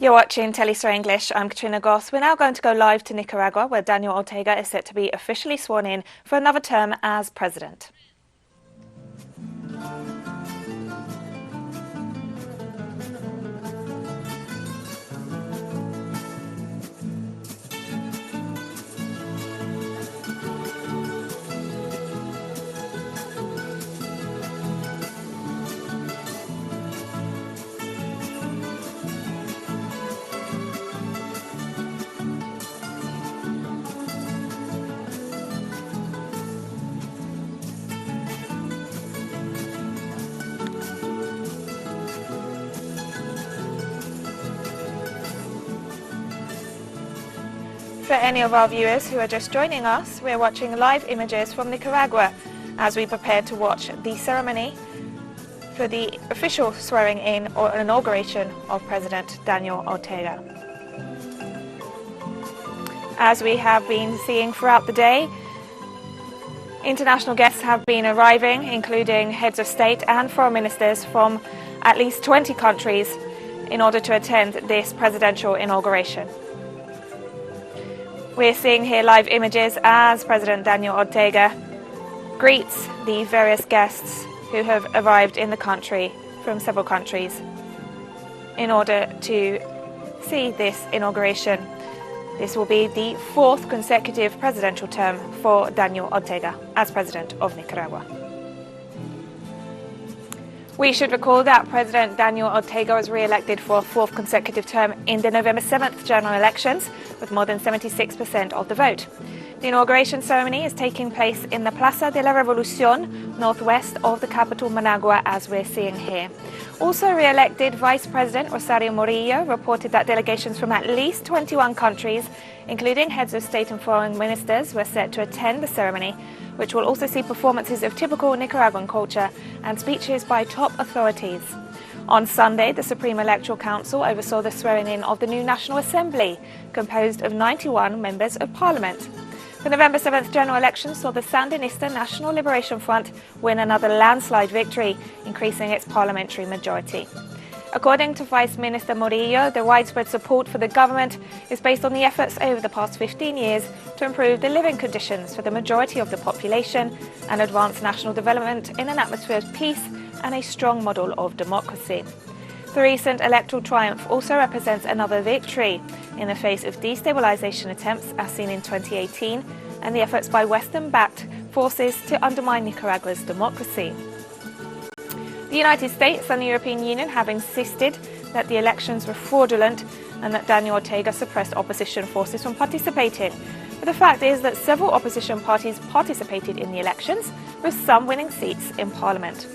You're watching teleSUR English. I'm Katrina Goss. We're now going to go live to Nicaragua, where Daniel Ortega is set to be officially sworn in for another term as president. For any of our viewers who are just joining us, we're watching live images from Nicaragua as we prepare to watch the ceremony for the official swearing in or inauguration of President Daniel Ortega. As we have been seeing throughout the day, international guests have been arriving, including heads of state and foreign ministers from at least 20 countries in order to attend this presidential inauguration. We're seeing here live images as President Daniel Ortega greets the various guests who have arrived in the country from several countries in order to see this inauguration. This will be the fourth consecutive presidential term for Daniel Ortega as president of Nicaragua. We should recall that President Daniel Ortega was re-elected for a fourth consecutive term in the November 7th general elections with more than 76% of the vote. The inauguration ceremony is taking place in the Plaza de la Revolución, northwest of the capital Managua, as we're seeing here. Also re-elected Vice President Rosario Murillo reported that delegations from at least 21 countries, including heads of state and foreign ministers, were set to attend the ceremony, which will also see performances of typical Nicaraguan culture and speeches by top authorities. On Sunday, the Supreme Electoral Council oversaw the swearing-in of the new National Assembly, composed of 91 members of parliament. The November 7th general election saw the Sandinista National Liberation Front win another landslide victory, increasing its parliamentary majority. According to Vice Minister Murillo, the widespread support for the government is based on the efforts over the past 15 years to improve the living conditions for the majority of the population and advance national development in an atmosphere of peace and a strong model of democracy. The recent electoral triumph also represents another victory in the face of destabilization attempts as seen in 2018 and the efforts by Western-backed forces to undermine Nicaragua's democracy. The United States and the European Union have insisted that the elections were fraudulent and that Daniel Ortega suppressed opposition forces from participating. But the fact is that several opposition parties participated in the elections, with some winning seats in Parliament.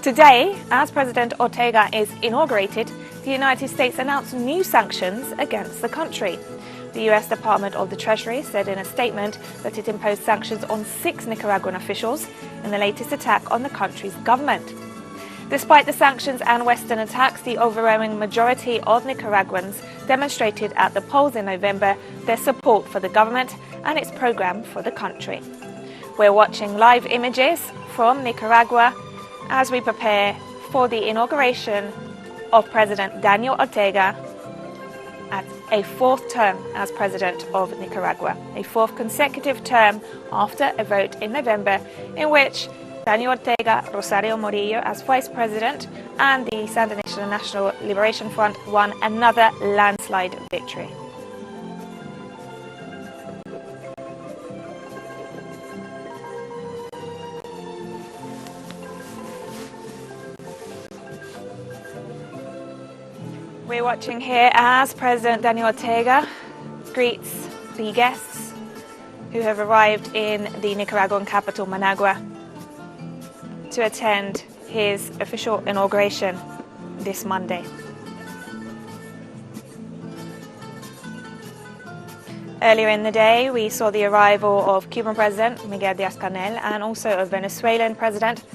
Today, as President Ortega is inaugurated, the United States announced new sanctions against the country. The US Department of the Treasury said in a statement that it imposed sanctions on 6 Nicaraguan officials in the latest attack on the country's government. Despite the sanctions and Western attacks, the overwhelming majority of Nicaraguans demonstrated at the polls in November their support for the government and its program for the country. We're watching live images from Nicaragua as we prepare for the inauguration of President Daniel Ortega at a fourth term as president of Nicaragua, a fourth consecutive term after a vote in November in which Daniel Ortega, Rosario Murillo as vice president, and the Sandinista National Liberation Front won another landslide victory. We're watching here as President Daniel Ortega greets the guests who have arrived in the Nicaraguan capital, Managua, to attend his official inauguration this Monday. Earlier in the day, we saw the arrival of Cuban President Miguel Díaz-Canel and also of Venezuelan President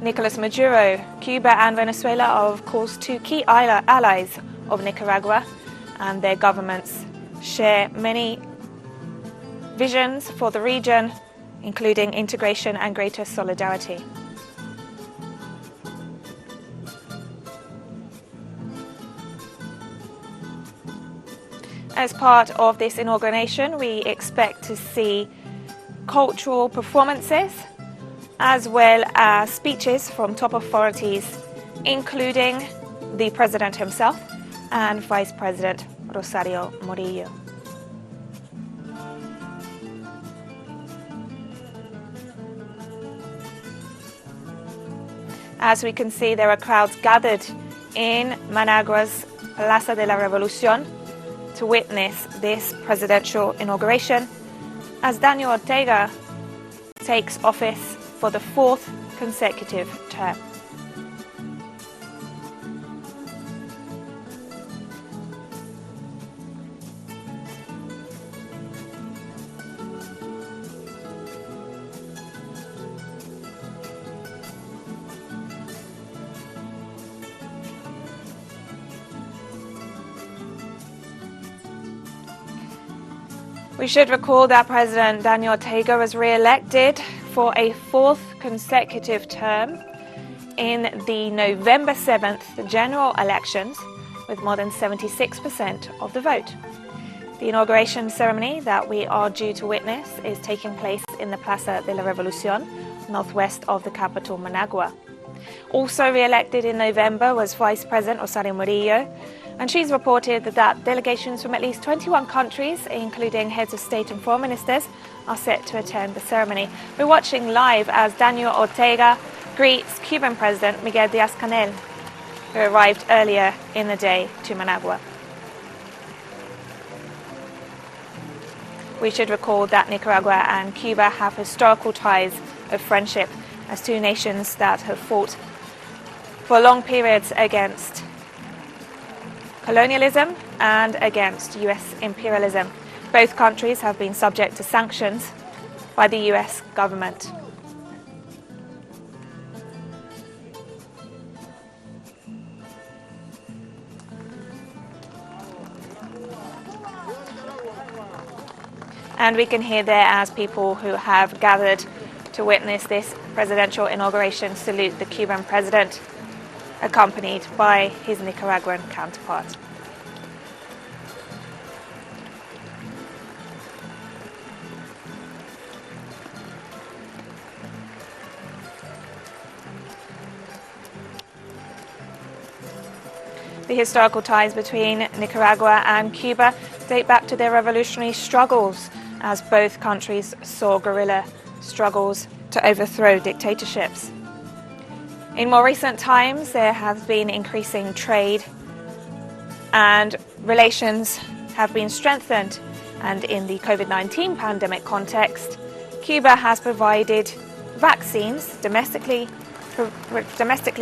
Nicolas Maduro. Cuba and Venezuela are, of course, two key allies of Nicaragua, and their governments share many visions for the region, including integration and greater solidarity. As part of this inauguration, we expect to see cultural performances as well as speeches from top authorities, including the President himself and Vice President Rosario Murillo. As we can see, there are crowds gathered in Managua's Plaza de la Revolución to witness this presidential inauguration as Daniel Ortega takes office for the fourth consecutive term. We should recall that President Daniel Ortega was re-elected for a fourth consecutive term in the November 7th general elections with more than 76% of the vote. The inauguration ceremony that we are due to witness is taking place in the Plaza de la Revolución, northwest of the capital, Managua. Also re-elected in November was Vice President Rosario Murillo, and she's reported that delegations from at least 21 countries, including heads of state and foreign ministers, are set to attend the ceremony. We're watching live as Daniel Ortega greets Cuban President Miguel Díaz-Canel, who arrived earlier in the day to Managua. We should recall that Nicaragua and Cuba have historical ties of friendship as two nations that have fought for long periods against colonialism and against US imperialism. Both countries have been subject to sanctions by the US government. And we can hear there as people who have gathered to witness this presidential inauguration salute the Cuban president, accompanied by his Nicaraguan counterpart. The historical ties between Nicaragua and Cuba date back to their revolutionary struggles, as both countries saw guerrilla struggles to overthrow dictatorships. In more recent times, there has been increasing trade and relations have been strengthened. And in the COVID-19 pandemic context, Cuba has provided vaccines, domestically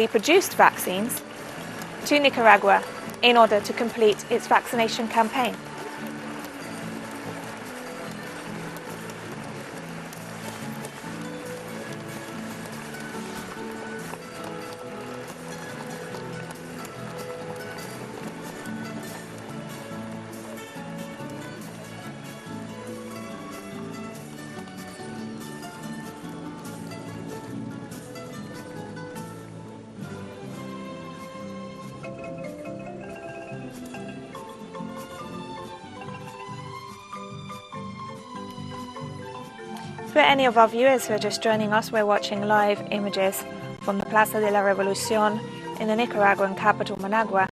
produced vaccines, to Nicaragua in order to complete its vaccination campaign. For any of our viewers who are just joining us, we're watching live images from the Plaza de la Revolución in the Nicaraguan capital, Managua,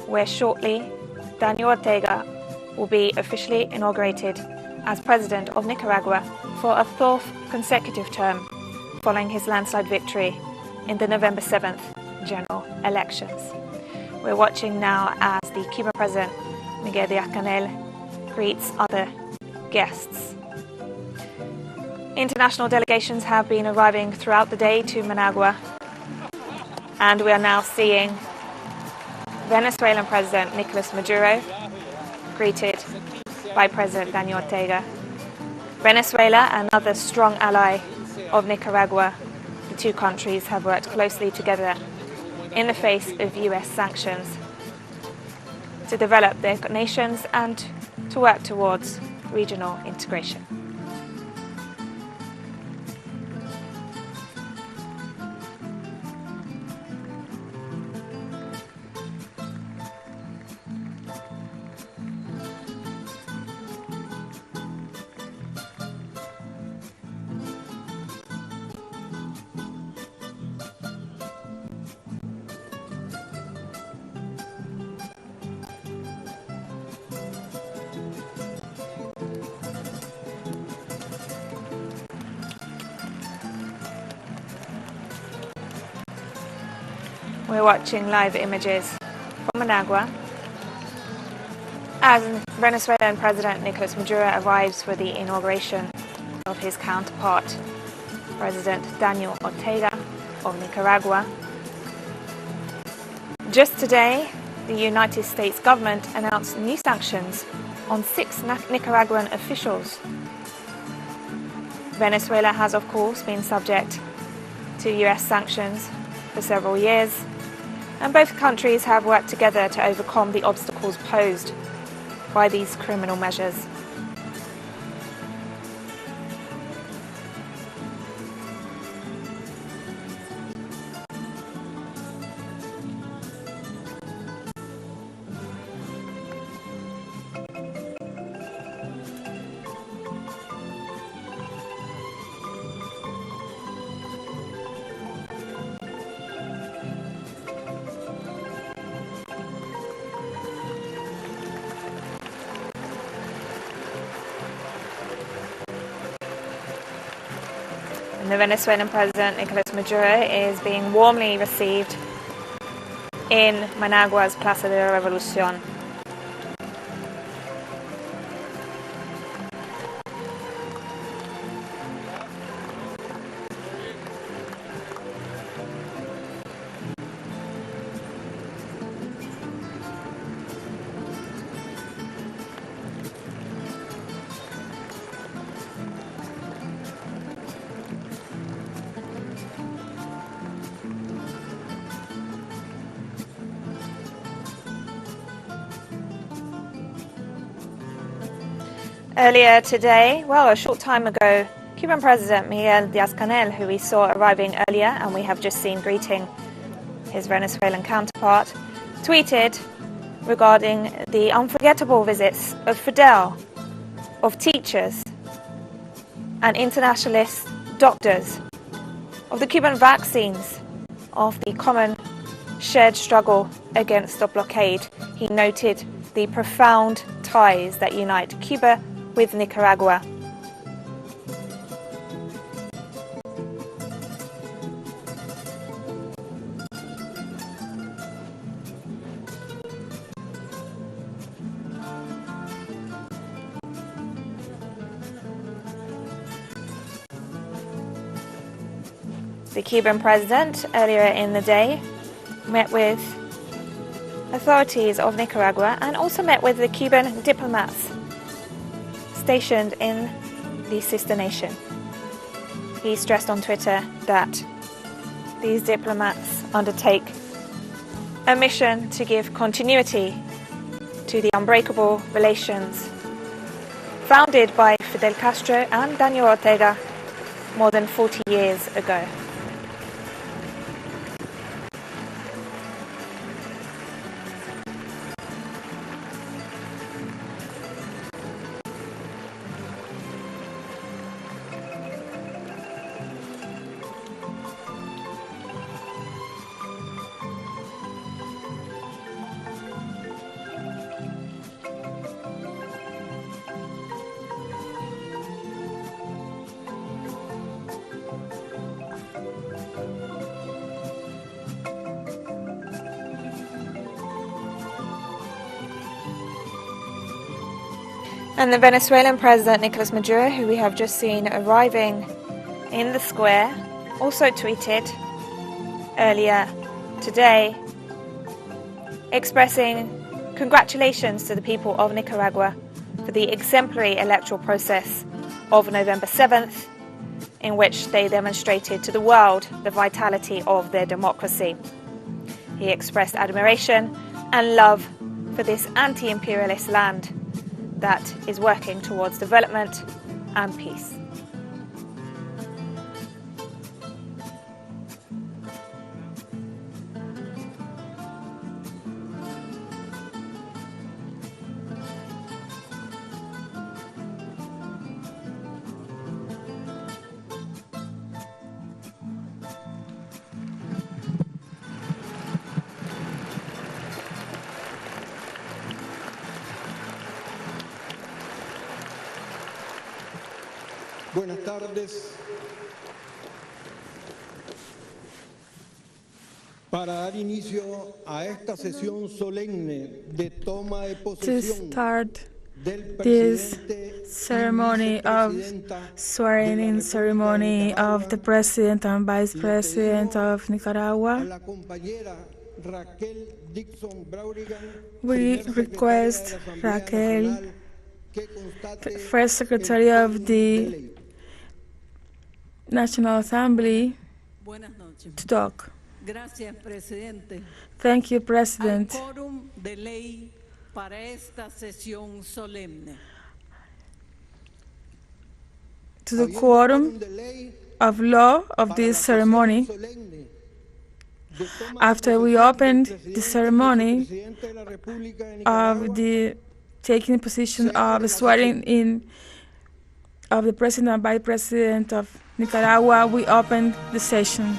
where shortly Daniel Ortega will be officially inaugurated as President of Nicaragua for a fourth consecutive term following his landslide victory in the November 7th general elections. We're watching now as the Cuban President Miguel Díaz-Canel greets other guests. International delegations have been arriving throughout the day to Managua, and we are now seeing Venezuelan President Nicolas Maduro greeted by President Daniel Ortega. Venezuela, another strong ally of Nicaragua, the two countries have worked closely together in the face of US sanctions to develop their nations and to work towards regional integration. We're watching live images from Managua as Venezuelan President Nicolas Maduro arrives for the inauguration of his counterpart, President Daniel Ortega of Nicaragua. Just today, the United States government announced new sanctions on 6 Nicaraguan officials. Venezuela has, of course, been subject to US sanctions for several years, and both countries have worked together to overcome the obstacles posed by these criminal measures. The Venezuelan President Nicolas Maduro is being warmly received in Managua's Plaza de la Revolución. Earlier today, a short time ago, Cuban President Miguel Díaz-Canel, who we saw arriving earlier and we have just seen greeting his Venezuelan counterpart, tweeted regarding the unforgettable visits of Fidel, of teachers and internationalist doctors, of the Cuban vaccines, of the common shared struggle against the blockade. He noted the profound ties that unite Cuba with Nicaragua. The Cuban president earlier in the day met with authorities of Nicaragua and also met with the Cuban diplomats stationed in the sister nation. He stressed on Twitter that these diplomats undertake a mission to give continuity to the unbreakable relations founded by Fidel Castro and Daniel Ortega more than 40 years ago. And the Venezuelan President Nicolas Maduro, who we have just seen arriving in the square, also tweeted earlier today expressing congratulations to the people of Nicaragua for the exemplary electoral process of November 7th, in which they demonstrated to the world the vitality of their democracy. He expressed admiration and love for this anti-imperialist land that is working towards development and peace. Buenas tardes. para dar inicio a esta sesión solemne de toma de to posesión start del this presidente ceremony of swearing-in ceremony of the President and Vice President of a Nicaragua. la compañera Raquel Dixon Braurigan, We primer secretaria request de la Asamblea Raquel, Nacional, que constate First Secretary el of quórum de the ley. National Assembly, Buenas noches. to talk. Gracias, presidente. Thank you, Al President. quórum de ley para esta sesión solemne. To the Habiendo quorum quórum de ley of law of para this la ceremony, sesión solemne de toma de after we posesión opened del the presidente y ceremony vicepresidente de la República de of Nicaragua, the taking position se abre of la swearing in of the President and Vice President of Nicaragua, we opened the session.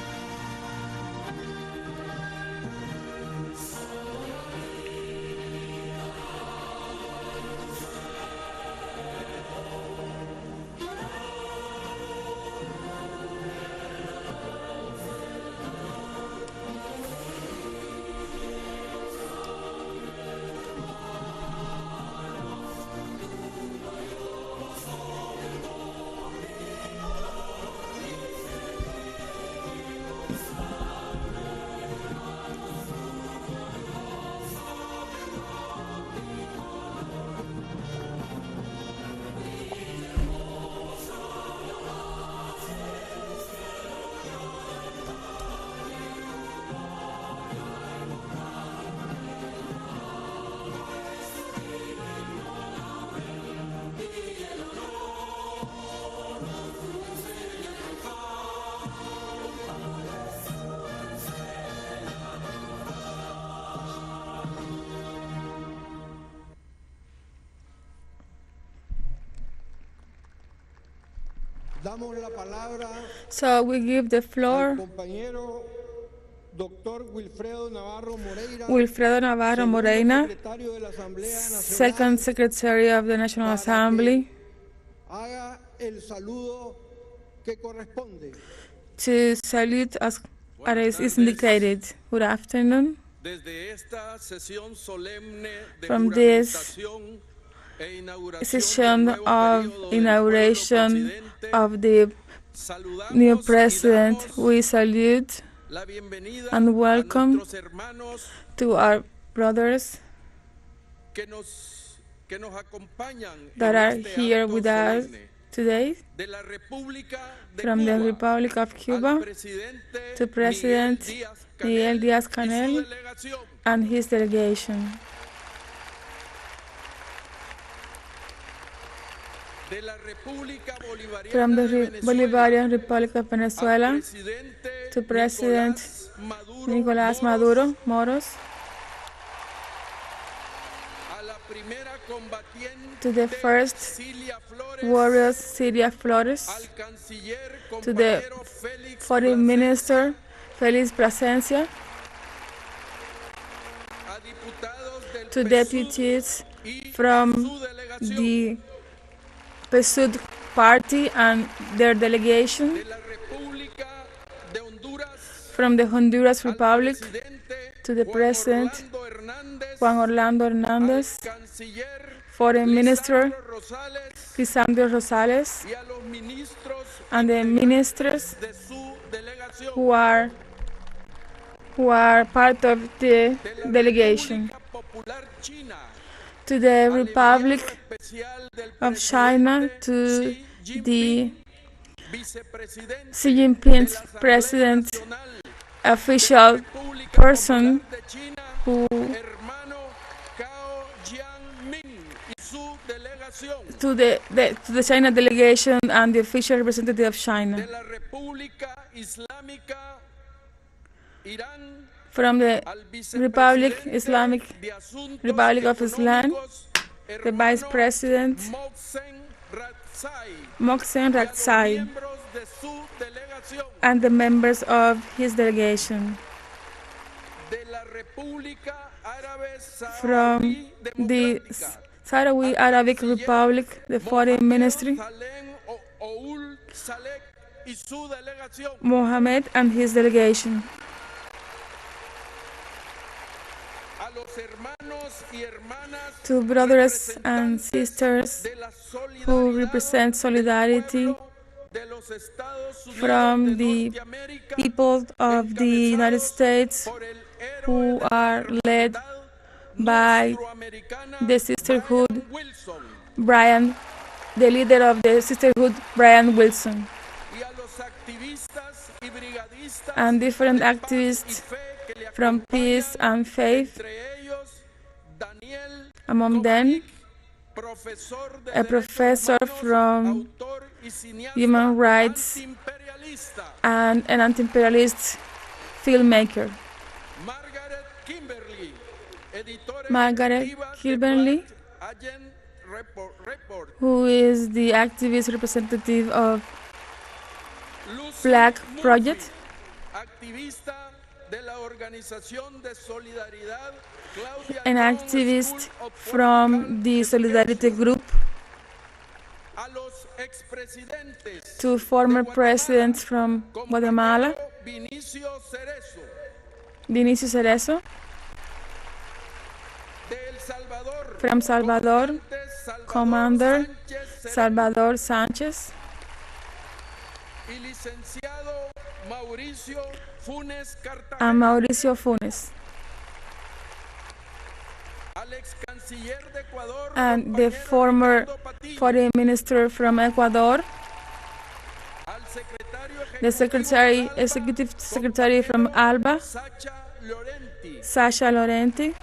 damos la palabra So we give the al floor compañero Dr. Wilfredo Navarro Moreira, Wilfredo Navarro segundo Morena, secretario de la Asamblea Second Nacional, Secretary of the National para Assembly, que haga el saludo que corresponde. to salute as is indicated. Good afternoon. Desde esta sesión solemne de From this juramentación e inauguración session del nuevo of periodo del inauguration pueblo presidente, of the saludamos new y president, damos we salute la bienvenida and welcome a nuestros hermanos to our brothers que nos acompañan that en are este here acto with us solemne. today De la República de from Cuba, the Republic of al Cuba presidente to President Miguel Díaz-Canel Díaz-Canel y su delegación. and his delegation. De la República Bolivariana From the de Venezuela, Bolivarian Republic of Venezuela al presidente to President Nicolás Nicolás Maduro Moros, a la primera combatiente to the first Cilia Flores, warrior Celia Flores, al canciller to the compañero Félix Foreign Plasencia, Minister Félix Plasencia, a diputados del to PSUV deputies y from su delegación, the PSUD party and their delegation, de la República de Honduras, from the Honduras al Republic presidente to the President Orlando Hernández, Juan Orlando al Hernández, canciller Foreign Minister Lisandro Rosales Lisandro Rosales, y a los ministros and the ministers de su delegación, who are part of the de la delegation, República Popular China, to the al Republic enviado especial del of China, to Xi the Jinping, vicepresidente Xi Jinping's de la Asamblea president Nacional, official República person Popular de China, who hermano Cao Jianming y su delegación, to the China delegation and the official representative of de China, la República Islámica Irán, from the al Republic vicepresidente Islamic de Asuntos Republic of Islam, Económicos, the Vice hermano President Mohsen Mohsen Razzai, y a los Razzai, miembros de su delegación, and the members of his delegation, de la República Árabe from Saharaui the Democrática, Sahrawi Arabic Republic, the Foreign Ministry, Salem Oul Salek y su delegación, Mohammed and his delegation, to brothers and sisters who represent solidarity from the people of the United States who are led by the sisterhood, the leader of the sisterhood, Brian Wilson, and different activists from peace and faith, among them a professor from human rights and an anti-imperialist filmmaker, Margaret Kimberly, who is the activist representative of Black Project, an activist from the Solidarity Group, to former presidents from Guatemala, Vinicio Cerezo, from Salvador, Commander Salvador Sanchez, and Mauricio Funes, and the former foreign minister from Ecuador, the executive secretary from ALBA, Sasha Laurenti.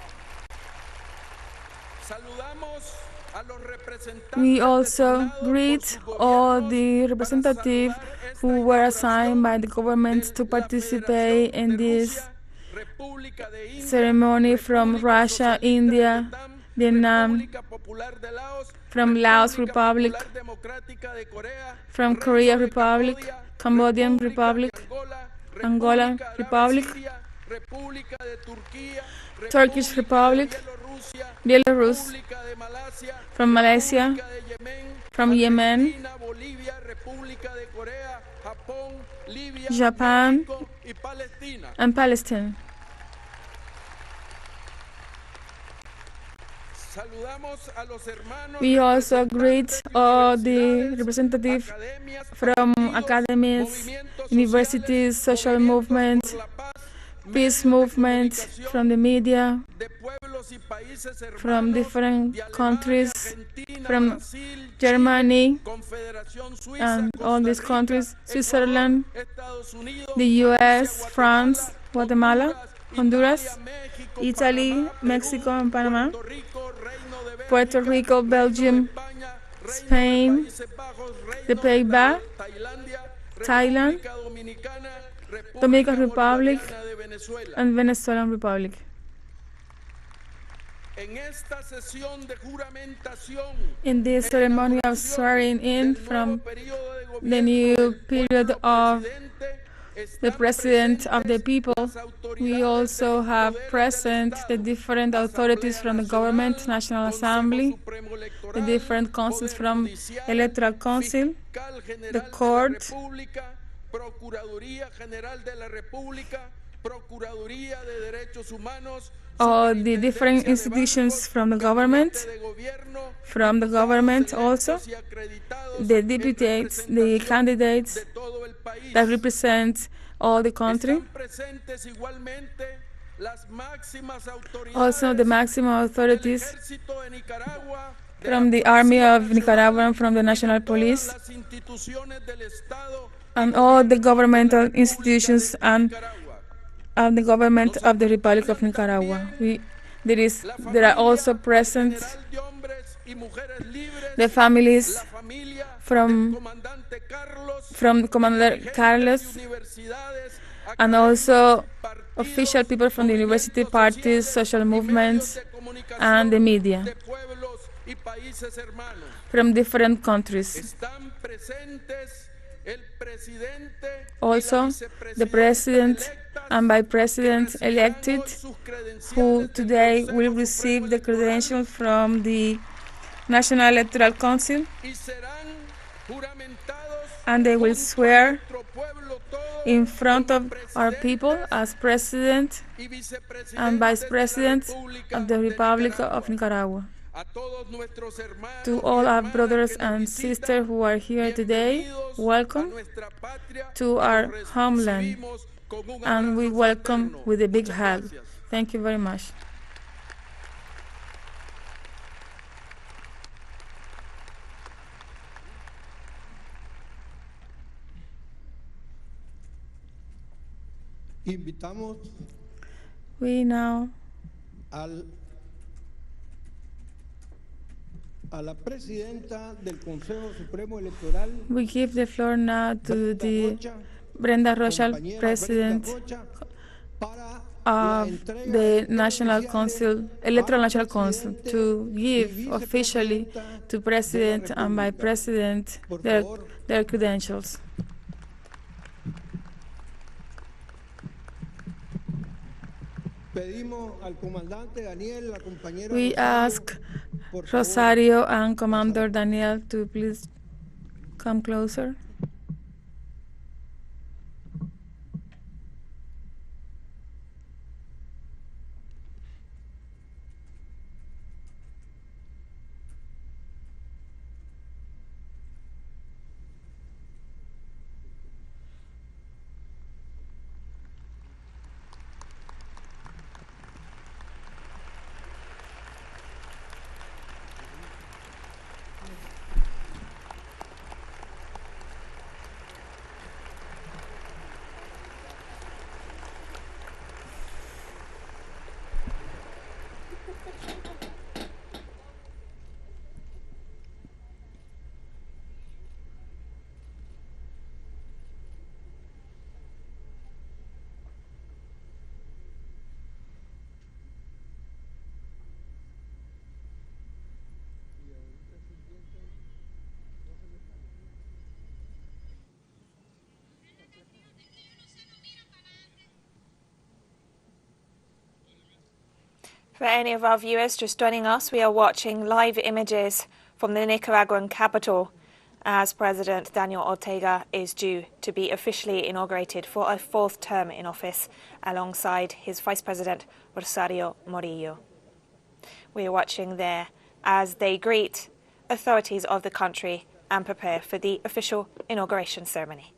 We also greet all the representatives who were assigned by the government to participate in this ceremony from Russia, India, Vietnam, from Laos Republic, from Korea Republic, Cambodian Republic, Angola Republic, Turkish Republic, Belarus, from Malaysia, from Yemen, Japan, and Palestine. We also greet all the representatives from academies, universities, social movements, peace movements, from the media, from different countries, from Germany and all these countries, Switzerland, the US, France, Guatemala, Honduras, Italy, Mexico, and Panama, Puerto Rico, Belgium, Spain, the Pays-Bas, Thailand, Dominican Republic, and Venezuelan Republic. In this ceremony of swearing in from the new period of the President of the People, we also have present the different authorities from the government, National Assembly, the different councils from Electoral Council, the court, all the different institutions from the government also, the deputies, the candidates that represent all the country, also the maximum authorities from the Army of Nicaragua and from the National Police, and all the governmental institutions and the government of the Republic of Nicaragua. There are also present the families from Commander Carlos, and also official people from the university parties, social movements, and the media from different countries. Also, the President and Vice President elected, who today will receive the credentials from the National Electoral Council, and they will swear in front of our people as President and Vice President of the Republic of Nicaragua. To all our brothers and sisters who are here today, welcome to our homeland, and we welcome with a big hug. Thank you very much. Invitamos We now a la presidenta del Consejo Supremo Electoral, we give the floor now to the Rocha, Brenda Rocha, compañera President Brenda Rocha, para la of entrega the de National credenciales Council, Electoral al National Council, presidente to y give officially vicepresidenta to de la President and Vice República. President Por their favor. credentials. Pedimos al comandante Daniel, la compañera We Rosario, ask por favor, Rosario and Commander Daniel to please come closer. For any of our viewers just joining us, we are watching live images from the Nicaraguan capital as President Daniel Ortega is due to be officially inaugurated for a fourth term in office alongside his Vice President Rosario Murillo. We are watching there as they greet authorities of the country and prepare for the official inauguration ceremony.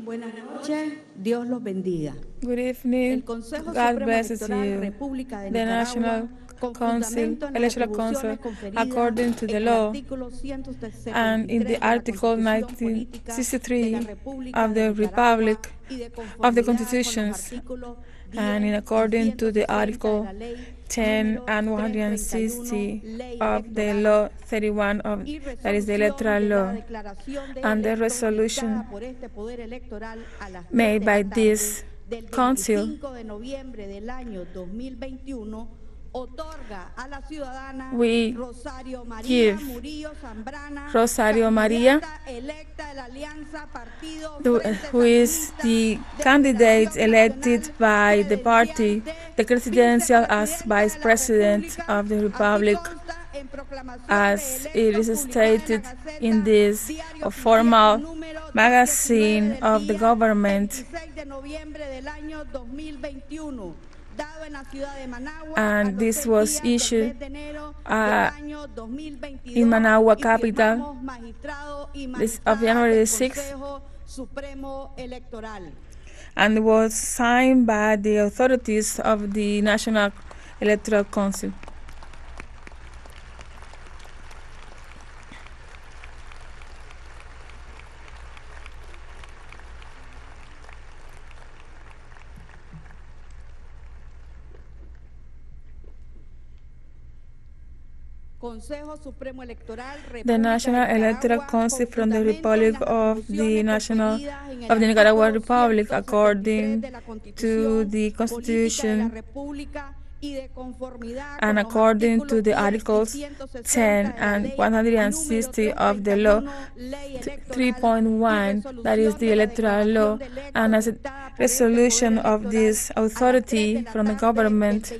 Buenas noches, Dios los bendiga. Good evening. El Consejo God Supremo blesses Electoral you. República de The Nicaragua, National con Council, fundamento en las Electoral atribuciones Council, conferidas according to the en el law artículo 173 and in the de la Article Constitución Política de 1963 la República of de the Nicaragua Republic y de of the conformidad con los Constitutions, artículos 10 and in y according to the 160 de Article la Ley 10 número and 331, 160 Ley of the Electoral, Law 31 of y that is the resolución electoral de la law, declaración de and the electos resolution dictada por este Poder Electoral a las 3 made de by la tarde this del Council 25 de noviembre del año 2021 otorga a la ciudadana we Rosario María give Murillo Zambrana, Rosario María, candidata electa de la Alianza Partido who is the candidate elected by the party, the presidential as Vice President of the Republic, as it is stated in this formal magazine of the government, and this was issued in Managua capital of January 6th, and was signed by the authorities of the National Electoral Council. The National Electoral Council from the Republic of the Nicaragua Republic, according to the Constitution and according to the Articles 10 and 160 of the Law 3.1, that is the electoral law, and as a resolution of this authority from the government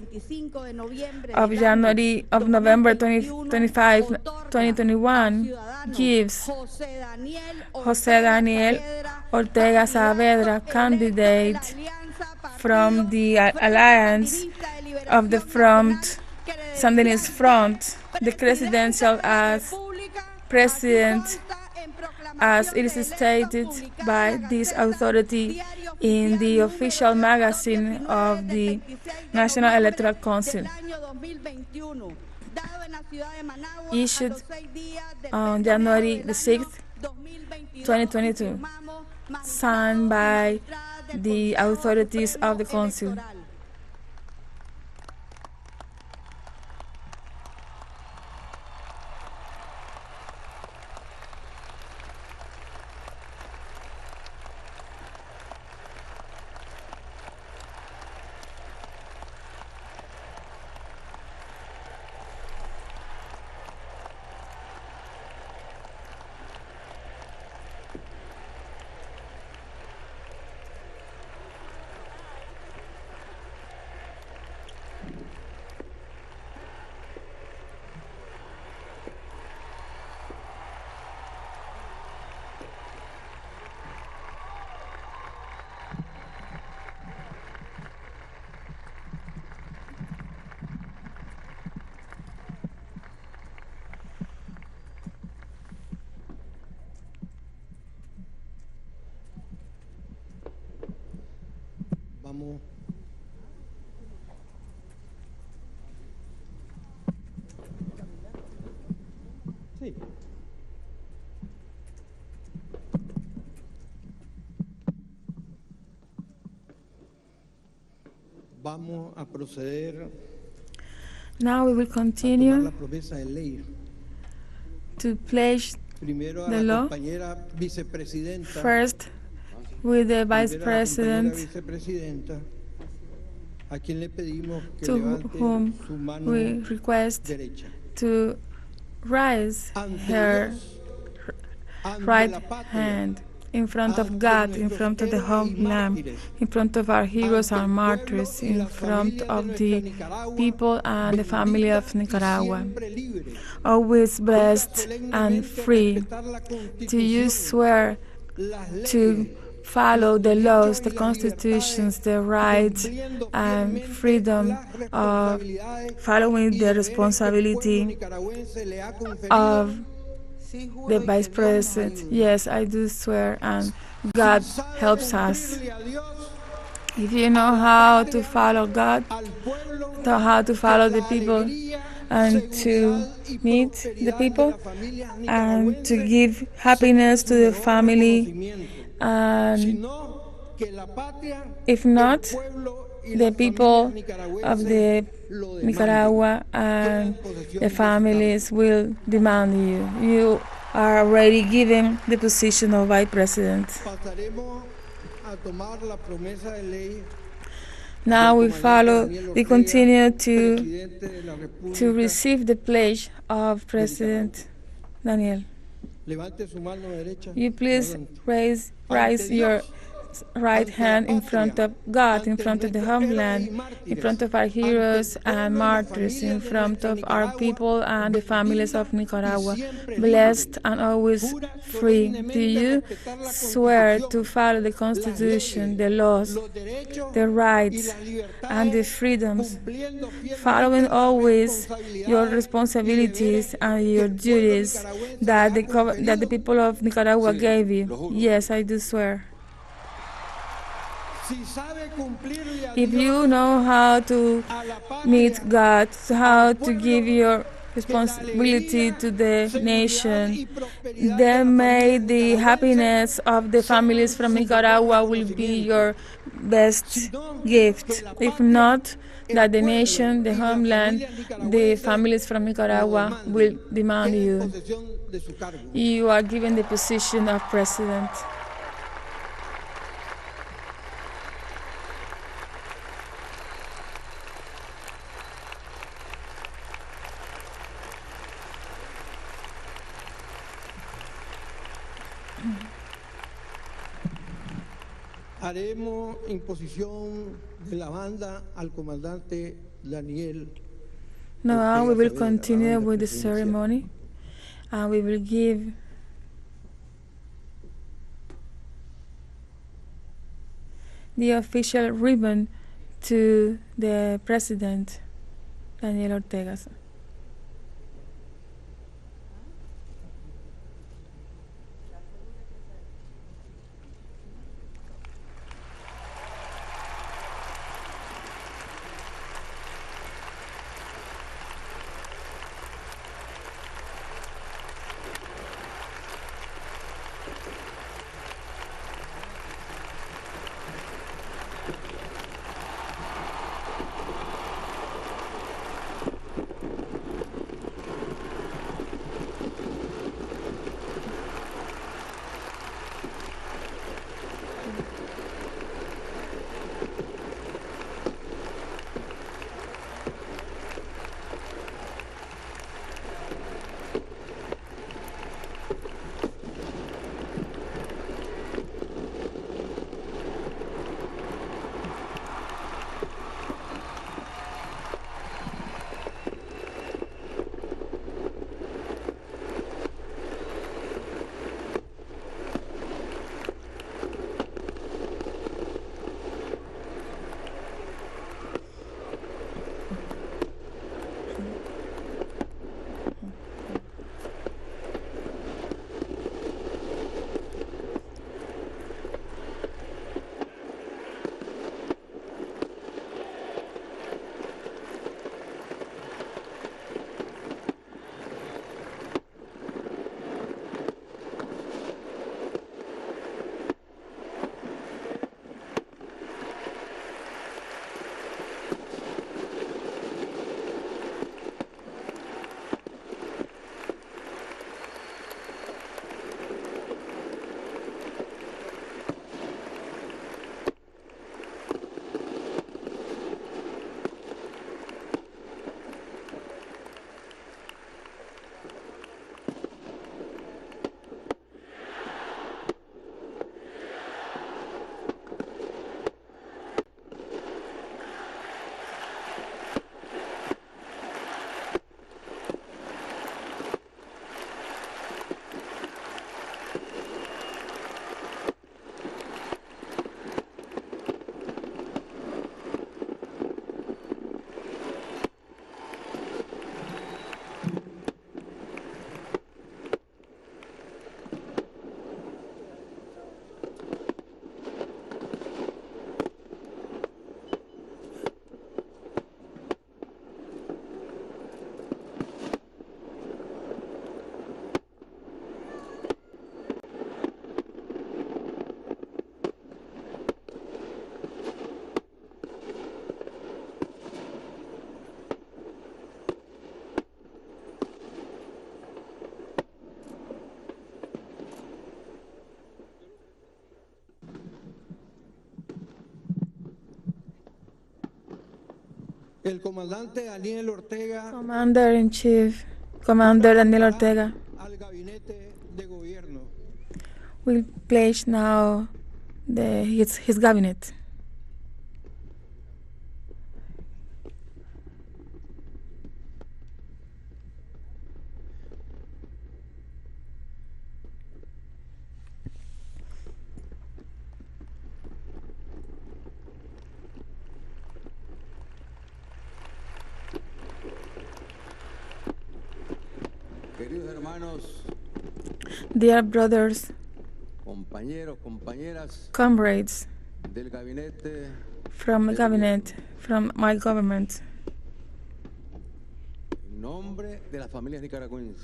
of November 25, 2021, gives José Daniel Ortega Saavedra, candidate from the Alliance of the Sandinist Front, the presidential as president, as it is stated by this authority in the official magazine of the National Electoral Council, issued on January the 6th, 2022, signed by the authorities of the Council. Vamos. Sí. Vamos a proceder. Now we will a continue tomar la promesa de ley. to pledge Primero a the la law. compañera vicepresidenta. First, with the Vice Primero a la compañera President, vicepresidenta, a quien le pedimos que to levante whom su mano we request derecha. to raise Ante her Dios, ante right la patria, hand in front of ante God, in nuestros front of the héroes y homeland, mártires, in front of our heroes ante and el martyrs, pueblo y in las front familias de of nuestra the Nicaragua, people and the family of bendita y Nicaragua, siempre libre. always Jura blessed and solemnemente free. respetar la Do you Constitución, swear las to leyes, follow los the derechos laws, y the las constitutions, libertades, the rights cumpliendo and fielmente freedom las of responsabilidades following y the deberes que el pueblo responsibility nicaragüense le ha conferido? of Sí, juro the y Vice que Dios nos President? ayude. Yes, I do swear, and Si God sabe helps us. cumplirle a Dios, If you a know la how to patria, follow God, al pueblo, know how to follow con the la people, alegría, and to seguridad y meet the prosperidad de people, las familias and to nicaragüenses, give sea happiness to su the mejor family, reconocimiento. and Sino que la patria, if el not, pueblo y the las people familias of nicaragüenses the lo demanden. Nicaragua Queda en and posesión the de su families will demand you. You are already given the position of Vice President. cargo. Pasaremos a tomar la promesa de ley. Now we follow, we continue to Presidente de la República. receive the pledge of President Daniel. Levante su mano derecha. You please Adelante. raise your right hand in front of God, in front of the homeland, in front of our heroes and martyrs, in front of our people and the families of Nicaragua, blessed and always free. Do you swear to follow the Constitution, the laws, the rights, and the freedoms, following always your responsibilities and your duties that the people of Nicaragua gave you? Yes, I do swear. If you know how to meet God, how to give your responsibility to the nation, then may the happiness of the families from Nicaragua will be your best gift. If not, that the nation, the homeland, the families from Nicaragua will demand you. You are given the position of president. Haremos imposición de la banda al comandante Daniel Now we Ortega will Saavedra, la continue banda with the presidencial. ceremony, and we will give the official ribbon to the President, Daniel Ortega. El comandante Daniel Ortega Commander-in-Chief, Commander Daniel Ortega, al gabinete de gobierno. will place now his cabinet. Queridos hermanos, Dear brothers, compañeros, compañeras comrades del gabinete, from the cabinet, from my government, en nombre de las familias nicaragüenses,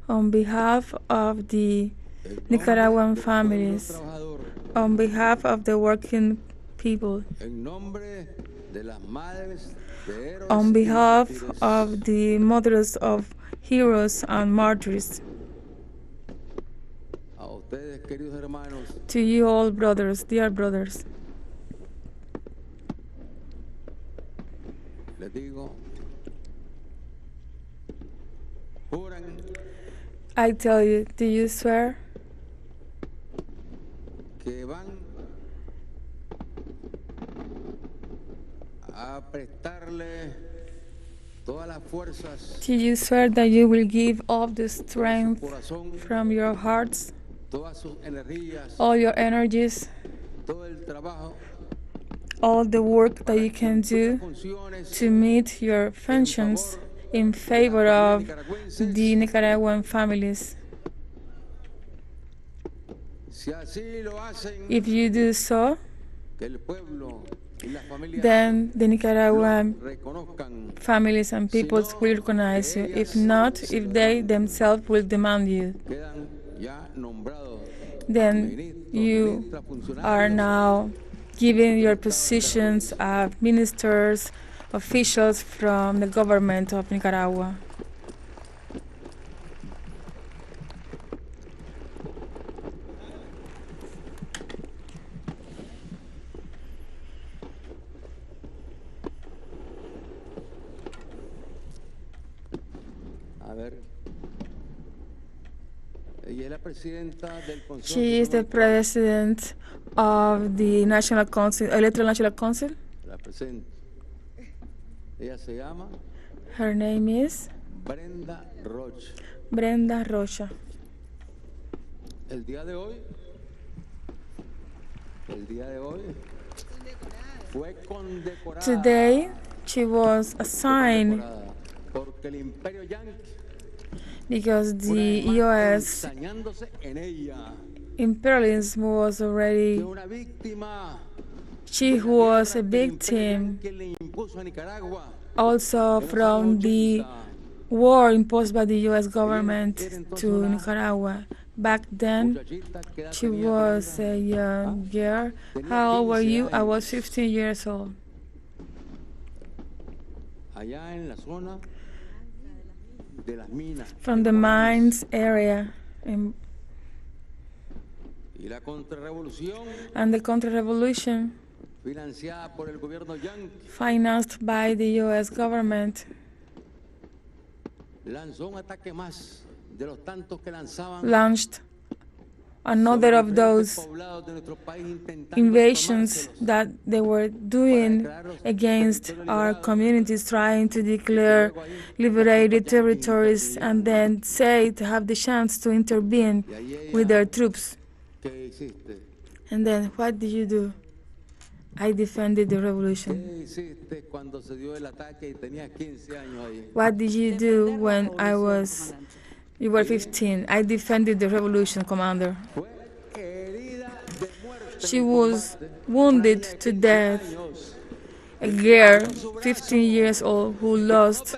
on behalf of the en nombre Nicaraguan del pueblo families, trabajador, on behalf of the working people, en nombre de las madres de héroes on y behalf mártires, of the mothers of heroes and martyrs, a ustedes, queridos hermanos, to you all brothers, dear brothers, les digo, juran I tell you, do you swear que van a prestarle todas las fuerzas, Do you swear that you will give all the strength corazón, from your hearts, todas sus energías, all your energies, todo el trabajo all the work that you can do funciones to meet your functions in favor of the Nicaraguan families? Si así lo hacen, If you do so, que el pueblo y las familias then the Nicaraguan reconozcan, families and peoples will recognize you. If not, if they themselves will demand you, quedan ya nombrados then you ministras, are funcionarios now given your positions of ministers, officials from the government of Nicaragua. A ver. Ella es la presidenta del Consejo She is the president of the National Council, Electoral National Council. La presenta. Ella se llama Her name is Brenda Roche. Brenda Rocha. El día de hoy fue condecorada. Today, she was assigned Porque el imperio yanqui, because the U.S. ensañándose en ella, imperialism was already, una víctima she was a victim que le impuso a Nicaragua. also from the war imposed by the U.S. government to Nicaragua. Back then, Muchachita que edad she tenía, was a young girl. How old were you? I was 15 years old. allá en la zona de las minas. From the mines area. Y la contrarrevolución And the counter-revolution financiada por el gobierno yanqui financed by the U.S. government lanzó un ataque más de los tantos que lanzaban launched another of those poblados de nuestro país intentando invasions tomárselos. that they were doing against our communities, trying to declare liberated territories and then say to have the chance to intervene with their troops. ¿Qué hiciste? And then what did you do? I defended the revolution. ¿Qué hiciste cuando se dio el ataque y tenías 15 años ahí? What did you do when you were 15? I defended the revolution, Commander. Fue herida de muerte. She was wounded to death. A girl, 15 years old, who lost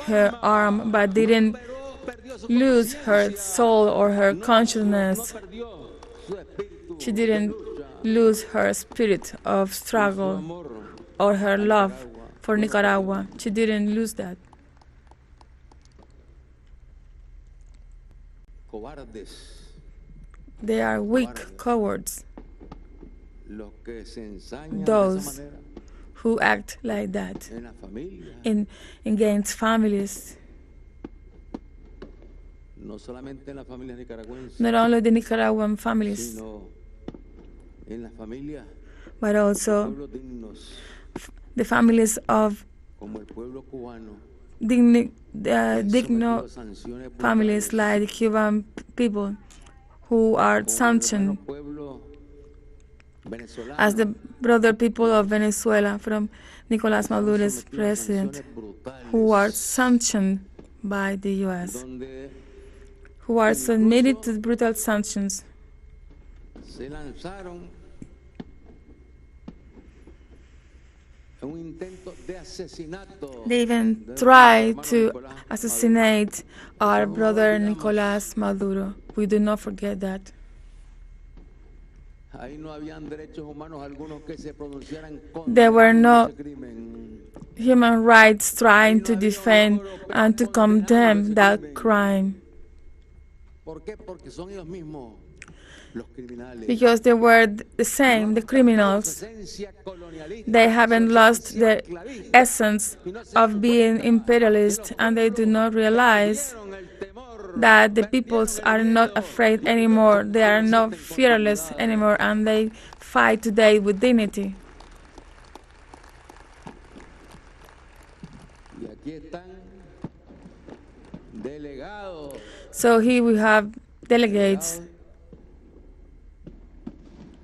her arm but didn't lose her soul or her consciousness. She didn't lose her spirit of struggle or her love for Nicaragua. She didn't lose that. Cobardes. They are weak cowards, Los que se ensañan de those esa manera who act like that en la familia. against families, No solamente en las familias nicaragüenses, not only the Nicaraguan families, sino en las familias but also pueblos dignos the families of como el pueblo cubano. digno Sometido a sanciones families brutales, like the Cuban people who are como el sanctioned hermano pueblo venezolano, as the brother people of Venezuela from Nicolás Maduro's sometido a president, sanciones brutales, who are sanctioned by the U.S., donde who are submitted to brutal sanctions. se lanzaron en un intento de asesinato. They even tried to assassinate our brother Nicolás Maduro. We do not forget that. Ahí no habían derechos humanos algunos que se pronunciaran contra There were no ese crimen. human rights trying to defend and to condemn that crime, ¿Por qué? Porque son ellos mismos los criminales. because they were the same, the criminals. Su esencia colonialista, They haven't su lost esencia the esclavista, essence y no se of being imperialist, and they do not realize perdieron el temor that the peoples are not afraid anymore, they are not fearless anymore, and they fight today with dignity. Y aquí están delegados So here we have delegates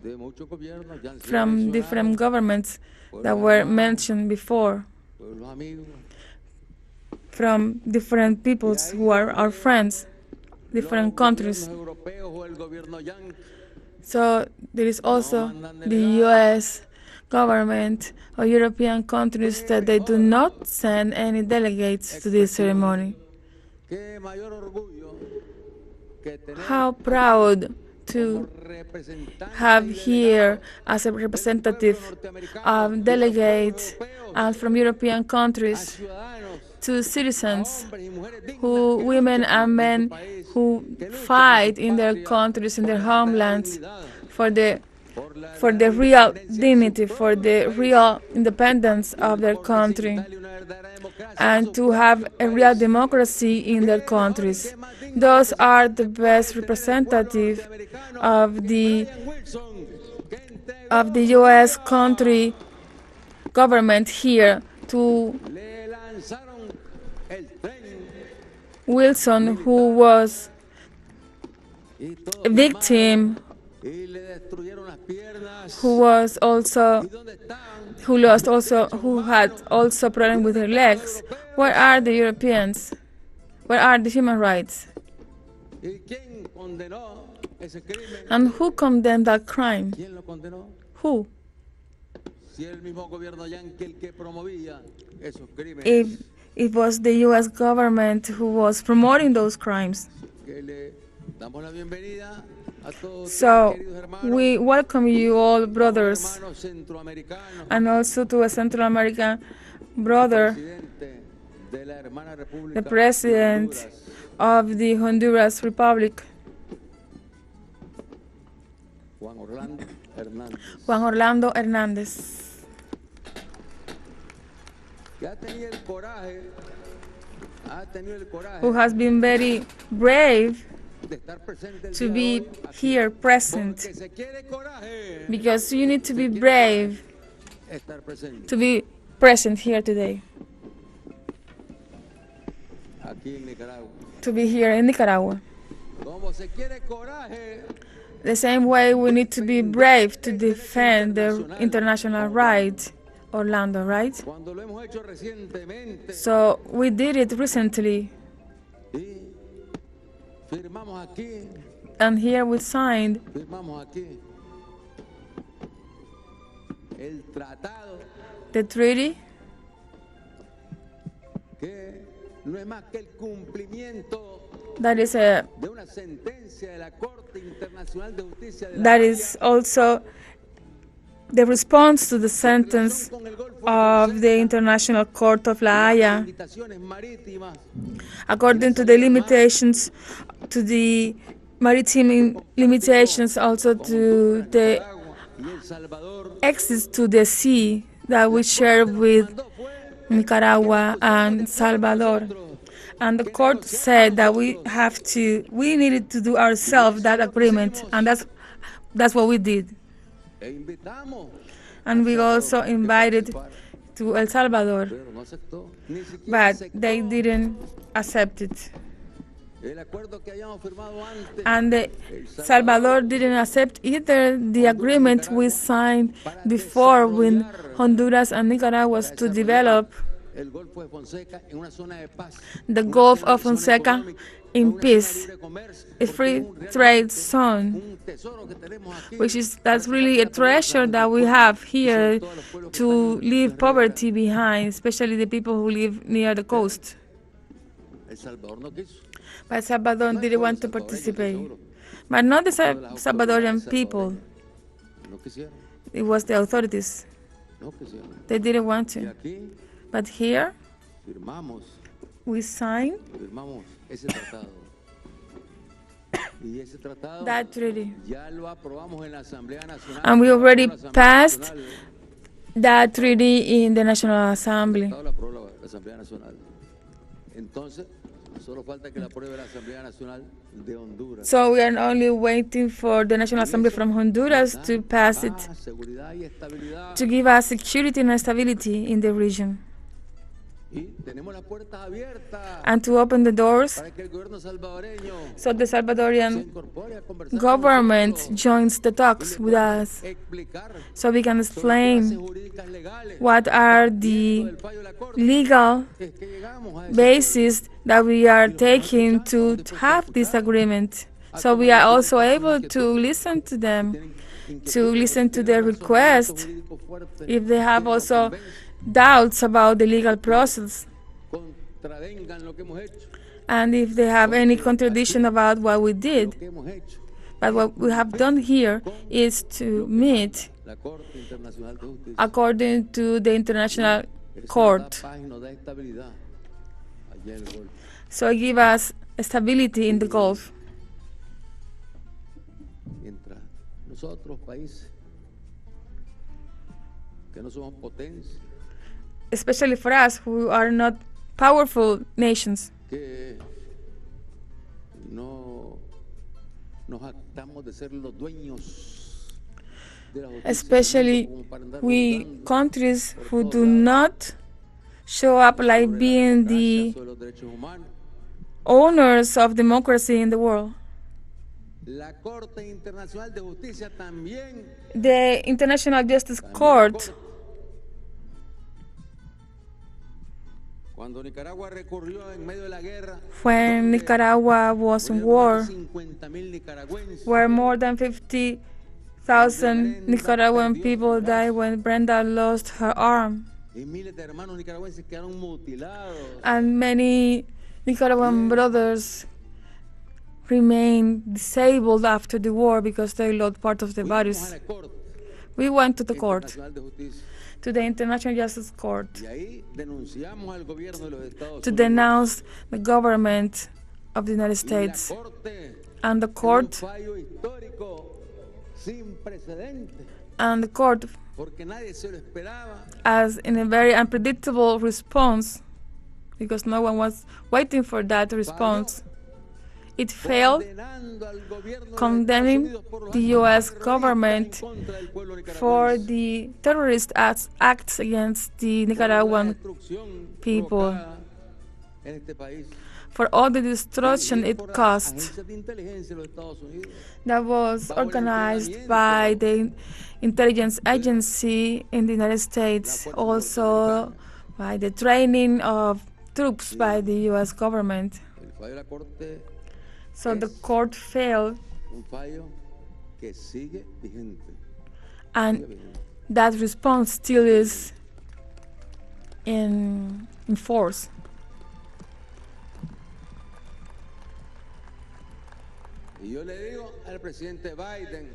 de muchos gobiernos ya han sido from mencionados, different governments that were mentioned before, pueblos amigos. from different peoples who are our friends, different countries. Los europeos o el gobierno yankee So there is also the US government or European countries that they do not send any delegates to this ceremony. qué mayor orgullo que tener How proud to representantes have y here as a representative of delegates and from European countries ciudadanos, to citizens, hombres y mujeres dignos who, women and men who fight in their countries, in their homelands, for the real dignity, for the real independence of their country, and to have a real democracy in their countries. Those are the best representatives of the U.S. country government here to le lanzaron el tren Wilson, who was y todo a victim, y le destruyeron las piernas. who was also, ¿Dónde están? who had also problem with her legs. Where are the Europeans? Where are the human rights? ¿Y quién condenó ese crimen? And who condemned that crime? ¿Quién lo condenó? Who? Si el mismo gobierno yankee el que promovía esos crímenes. If it was the U.S. government who was promoting those crimes. Que le damos la bienvenida a todos So queridos hermanos, we welcome you all, brothers, hermanos centroamericanos, and also to a Central American brother, presidente de la hermana República the de president Honduras, of the Honduras Republic, Juan Orlando Hernández, Juan Orlando Hernández, que ha tenido el coraje who has been very brave de estar presente el to día be de hoy aquí, here present, porque se quiere coraje because you need to be brave estar presente to be present here today, aquí en Nicaragua. to be here in Nicaragua. Como se quiere coraje The same way we need to be brave to defend the international right, Orlando, right? cuando lo hemos hecho recientemente So we did it recently, y firmamos aquí and here we signed el tratado the treaty que no es más que el cumplimiento that is de una sentencia de la Corte Internacional de Justicia de la that is also the response to the sentence of the International Court of La Haya, limitaciones marítimas according to the limitations, to the maritime limitations, also to the y El Salvador. access to the sea that we share with Nicaragua and Salvador. And the court said that we needed to do ourselves that agreement, and that's what we did. E invitamos, And we also invited to El Salvador, pero no aceptó, ni siquiera but aceptó they didn't accept it. el acuerdo que habíamos firmado antes. And Salvador didn't accept either the agreement we signed before with Honduras and Nicaragua to develop El Golfo de Fonseca en una zona de paz, the una Gulf zona of Fonseca económica, in una peace, zona de libre comercio, a porque free un real- trade zone, un tesoro que tenemos aquí, that's really a treasure that we have here to leave poverty behind, especially the people who live near the coast. El Salvador no quiso. But Salvador didn't want to participate. But not the Salvadorian people, No quisieron, it was the authorities. no quisieron. They didn't want Y to. aquí But here firmamos we signed ese tratado. Y ese tratado that treaty. ya lo aprobamos en la Asamblea Nacional. And we already La Asamblea passed Nacional, that treaty in the National Assembly. el tratado lo aprobó la Asamblea Nacional. Entonces, Solo falta que la apruebe la Asamblea Nacional de Honduras. So we are only waiting for the National Assembly from Honduras to pass it, Paz, seguridad y estabilidad. to give us security and stability in the region, Y tenemos las puertas abiertas and to open the doors para que el gobierno salvadoreño so the se Salvadorian incorpore a conversar con government nosotros joins the y talks le with pueda us, explicar so we can sobre las bases explain jurídicas legales what are partiendo the del fallo de la Corte. legal Es que llegamos a ese acuerdo. basis that we are taking to have this agreement. So we are also able to listen to them, to listen to their request if they have also doubts about the legal process, Contravengan lo que hemos hecho, and if they have any contradiction about what we lo did. que hemos hecho. But what we have done here is to meet La Corte Internacional de Justicia according to the International Eso Court. nos da paz y nos da estabilidad allá en el Golfo. So give us stability in the Gulf. Mientras nosotros, países que no somos potencia, Especially for us who are not powerful nations, que no nos actamos de ser los dueños de la justicia, especially como para andar we juzgando countries por who todos do lados not show up like sobre la being democracia, the sobre los derechos humanos. owners of democracy in the world. La Corte Internacional de Justicia también, The International Justice también la Court, Corte. Cuando Nicaragua recurrió en medio de la guerra, when donde Nicaragua was in murieron war, más de 50,000 nicaragüenses, where more than 50,000 Nicaraguan people died when Brenda lost her arm, y miles de hermanos nicaragüenses quedaron mutilados. and many Nicaraguan brothers remained disabled after the war because they lost part of their Fuimos a bodies. la Corte We went to the court, Internacional de Justicia, to the International Justice Court, y ahí denunciamos al gobierno de los Estados to Unidos. denounce the government of the United Y la States. Corte, And the en un court, fallo histórico sin precedentes, and the court, porque nadie se lo esperaba, as in a very unpredictable response, because no one was waiting for that response, it failed, condenando al gobierno de los condemning Estados Unidos por los the actos US terroristas government en contra del pueblo for nicaragüense. the terrorist acts against the Por la Nicaraguan destrucción people, provocada en este país. for all the destruction Dirigido it por caused, agencias de inteligencia de los Estados Unidos. that was Bajo el organized entrenamiento by the intelligence agency in the United States, Fuerzas also by the training of troops by the US government. El fallo de la Corte, So the court failed, un fallo que sigue vigente. and that response still is in force. Y yo le digo al presidente Biden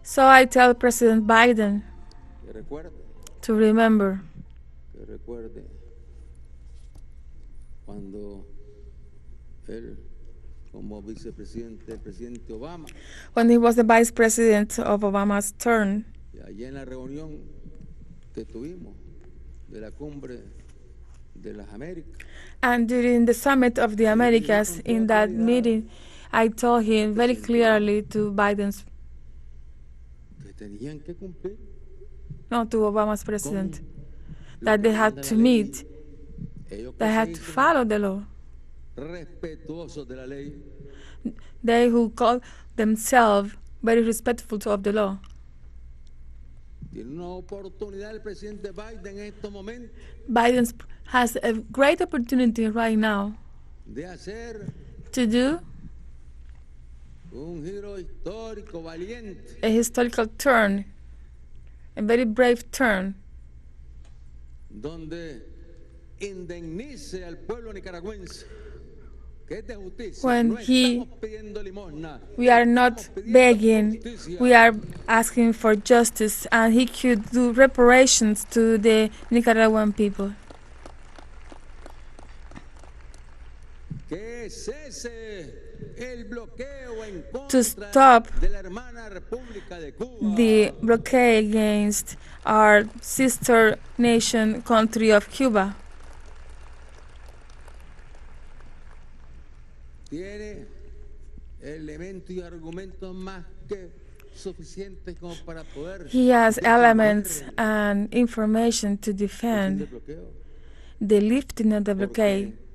So I tell President Biden que recuerde cuando él, como vicepresidente, el presidente Obama, when he was the vice president of Obama's term, y allá en la reunión que tuvimos de la cumbre de las Américas, and during the summit of the Americas, in that meeting, I told him very clearly to Biden's, que tenían que cumplir no, to Obama's president, that they had to meet, ellos que they se had to dicen follow the law. respetuosos de la ley, They who call themselves very respectful of the law. tiene una oportunidad el presidente Biden en estos momentos Biden has a great opportunity right now de hacer to do un giro histórico valiente a historical turn, a very brave turn, donde indemnice al pueblo nicaragüense, que es de justicia. When No he- estamos pidiendo limosna. we are not begging, we are asking for justice, and he could do reparations to the Nicaraguan people. Que cese el bloqueo en To contra stop de la hermana República de Cuba. the blockade against our sister nation country of Cuba. tiene elementos y argumentos más que suficientes como para poder He has defender elements and information to el fin del defend bloqueo, the lifting of the blockade, porque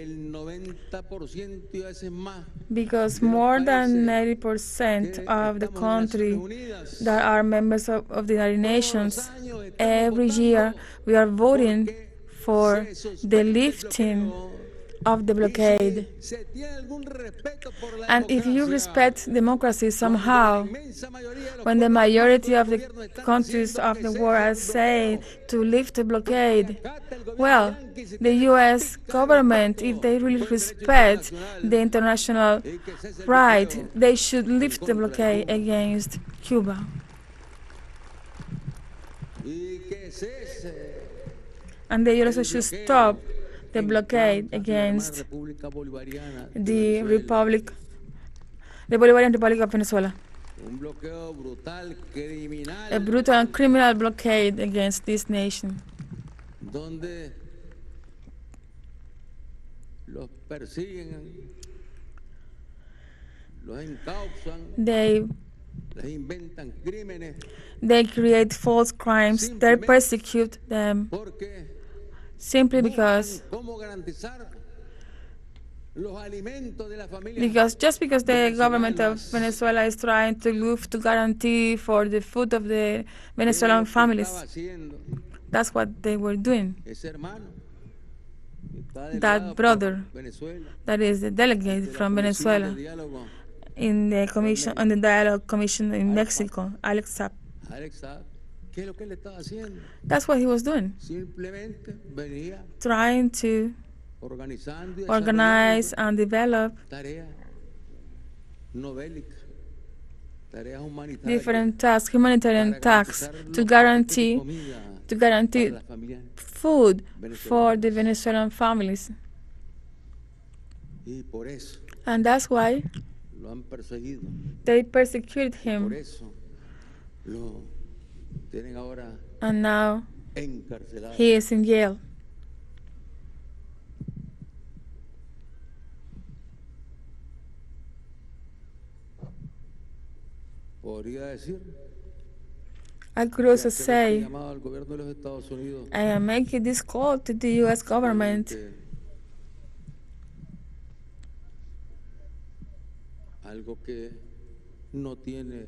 el 90% y a veces más because de los more than países 90% que of the estamos en country Naciones Unidas, that are members of the United Nations, todos los años estamos every votando year we are voting porque for se the suspende el lifting bloqueo. of the Y blockade. si se tiene algún respeto por la And if you democracia, respect democracy somehow, cuando la inmensa mayoría de los when the pueblos majority del of the gobierno están countries diciendo of que the cese world are el saying bloqueo, to lift the blockade, acate el gobierno well, yanqui, si the tiene US práctica government, respeto if they really por el derecho respect internacional, the international y que cese el right, bloqueo they should en lift the contra de blockade Cuba, against Cuba. y que cese And they also el should bloqueo stop the en blockade contra de la hermana against República Bolivariana de the Venezuela. the Bolivarian Republic of Venezuela. Un bloqueo brutal, criminal, A brutal and criminal blockade against this nation, donde los persiguen, los encausan, they les inventan crímenes, create false crimes, they persecute them porque simply because buscan cómo garantizar los alimentos de la familia. just because the government of Venezuela is trying to look to guarantee for the food of the Venezuelan families. That's what they were doing. Ese hermano está delegado That por brother, Venezuela, that is the delegate de la from Comisión de Venezuela Diálogo, in the commission, on the dialogue commission in Mexico, Alex Saab. Alex Saab, ¿qué es lo que él estaba haciendo? That's what he was doing, Simplemente venía trying to organizando y organize desarrollando and develop tareas no bélicas, tareas humanitarias, different tasks, humanitarian para tasks, garantizar to los paquetes de guarantee comida para las familias food for venezolanas. the Venezuelan families. Y por eso And that's why lo han perseguido, they persecuted por him, eso lo tienen ahora and now encarcelado. he is in jail. Podría decir I could also que hacer este say, llamado al gobierno de los Estados Unidos I am making this call to the U.S. government, simplemente algo que no tiene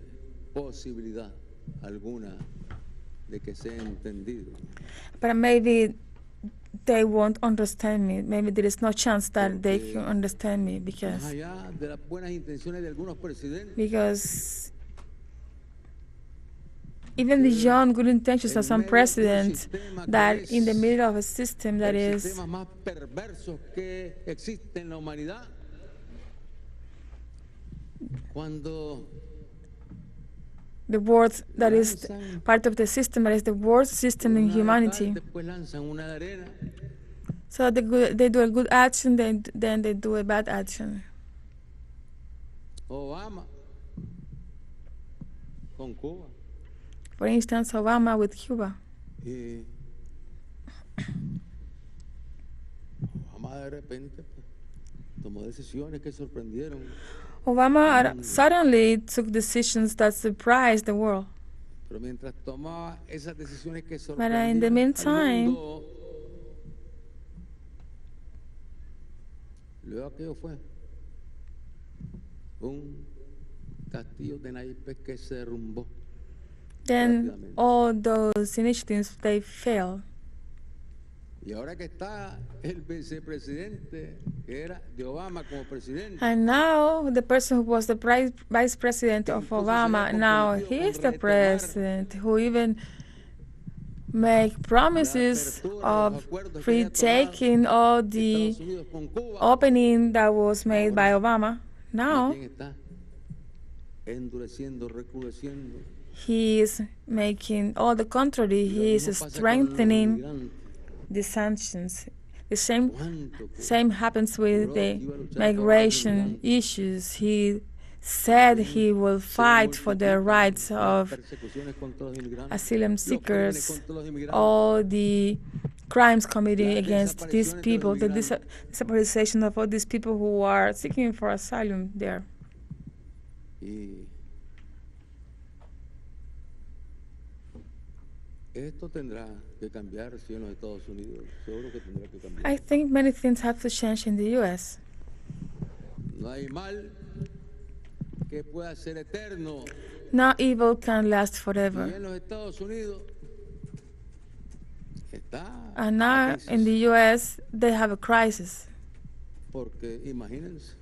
posibilidad alguna de que sea entendido. but maybe they won't understand me. Maybe there is no chance that they Porque can understand me Más because allá de las buenas intenciones de algunos presidentes, even beyond good intentions of en some medio de un presidents, sistema que that es in the middle of a system that el is sistema más perverso que existe en la humanidad, cuando the worst, that is part of the system that is the worst system in una de cal, humanity. después lanzan una de arena, So they do a good action, then they do a bad action. Obama con Cuba. For instance, Obama with Cuba. Y Obama de repente pues, tomó decisiones que sorprendieron. Obama suddenly took decisions that surprised the world. Pero mientras tomaba esas decisiones que But in the sorprendían al meantime, mundo, luego aquello fue un castillo de naipes que se derrumbó. then rápidamente. all those initiatives, they fail. Y ahora que está el vicepresidente, que era de Obama como presidente, And now the person who was the vice president of Obama, now he is the president who even make promises of retaking all the Estados Unidos con Cuba, opening that was made by Obama. Now también está endureciendo, recrudeciendo. he is making all the contrary. He is strengthening the sanctions. The same happens with the migration issues. He said he will fight for the rights of asylum seekers, all the crimes committed against these people, the disappearation of all these people who are seeking for asylum there. Y esto tendrá que cambiar, sí, en los Estados Unidos. Seguro que tendrá que cambiar. I think many things have to change in the U.S. No hay mal que pueda ser eterno. No evil can last Y forever. en los Estados Unidos está And la now crisis. in the U.S., they have a crisis. Porque imagínense,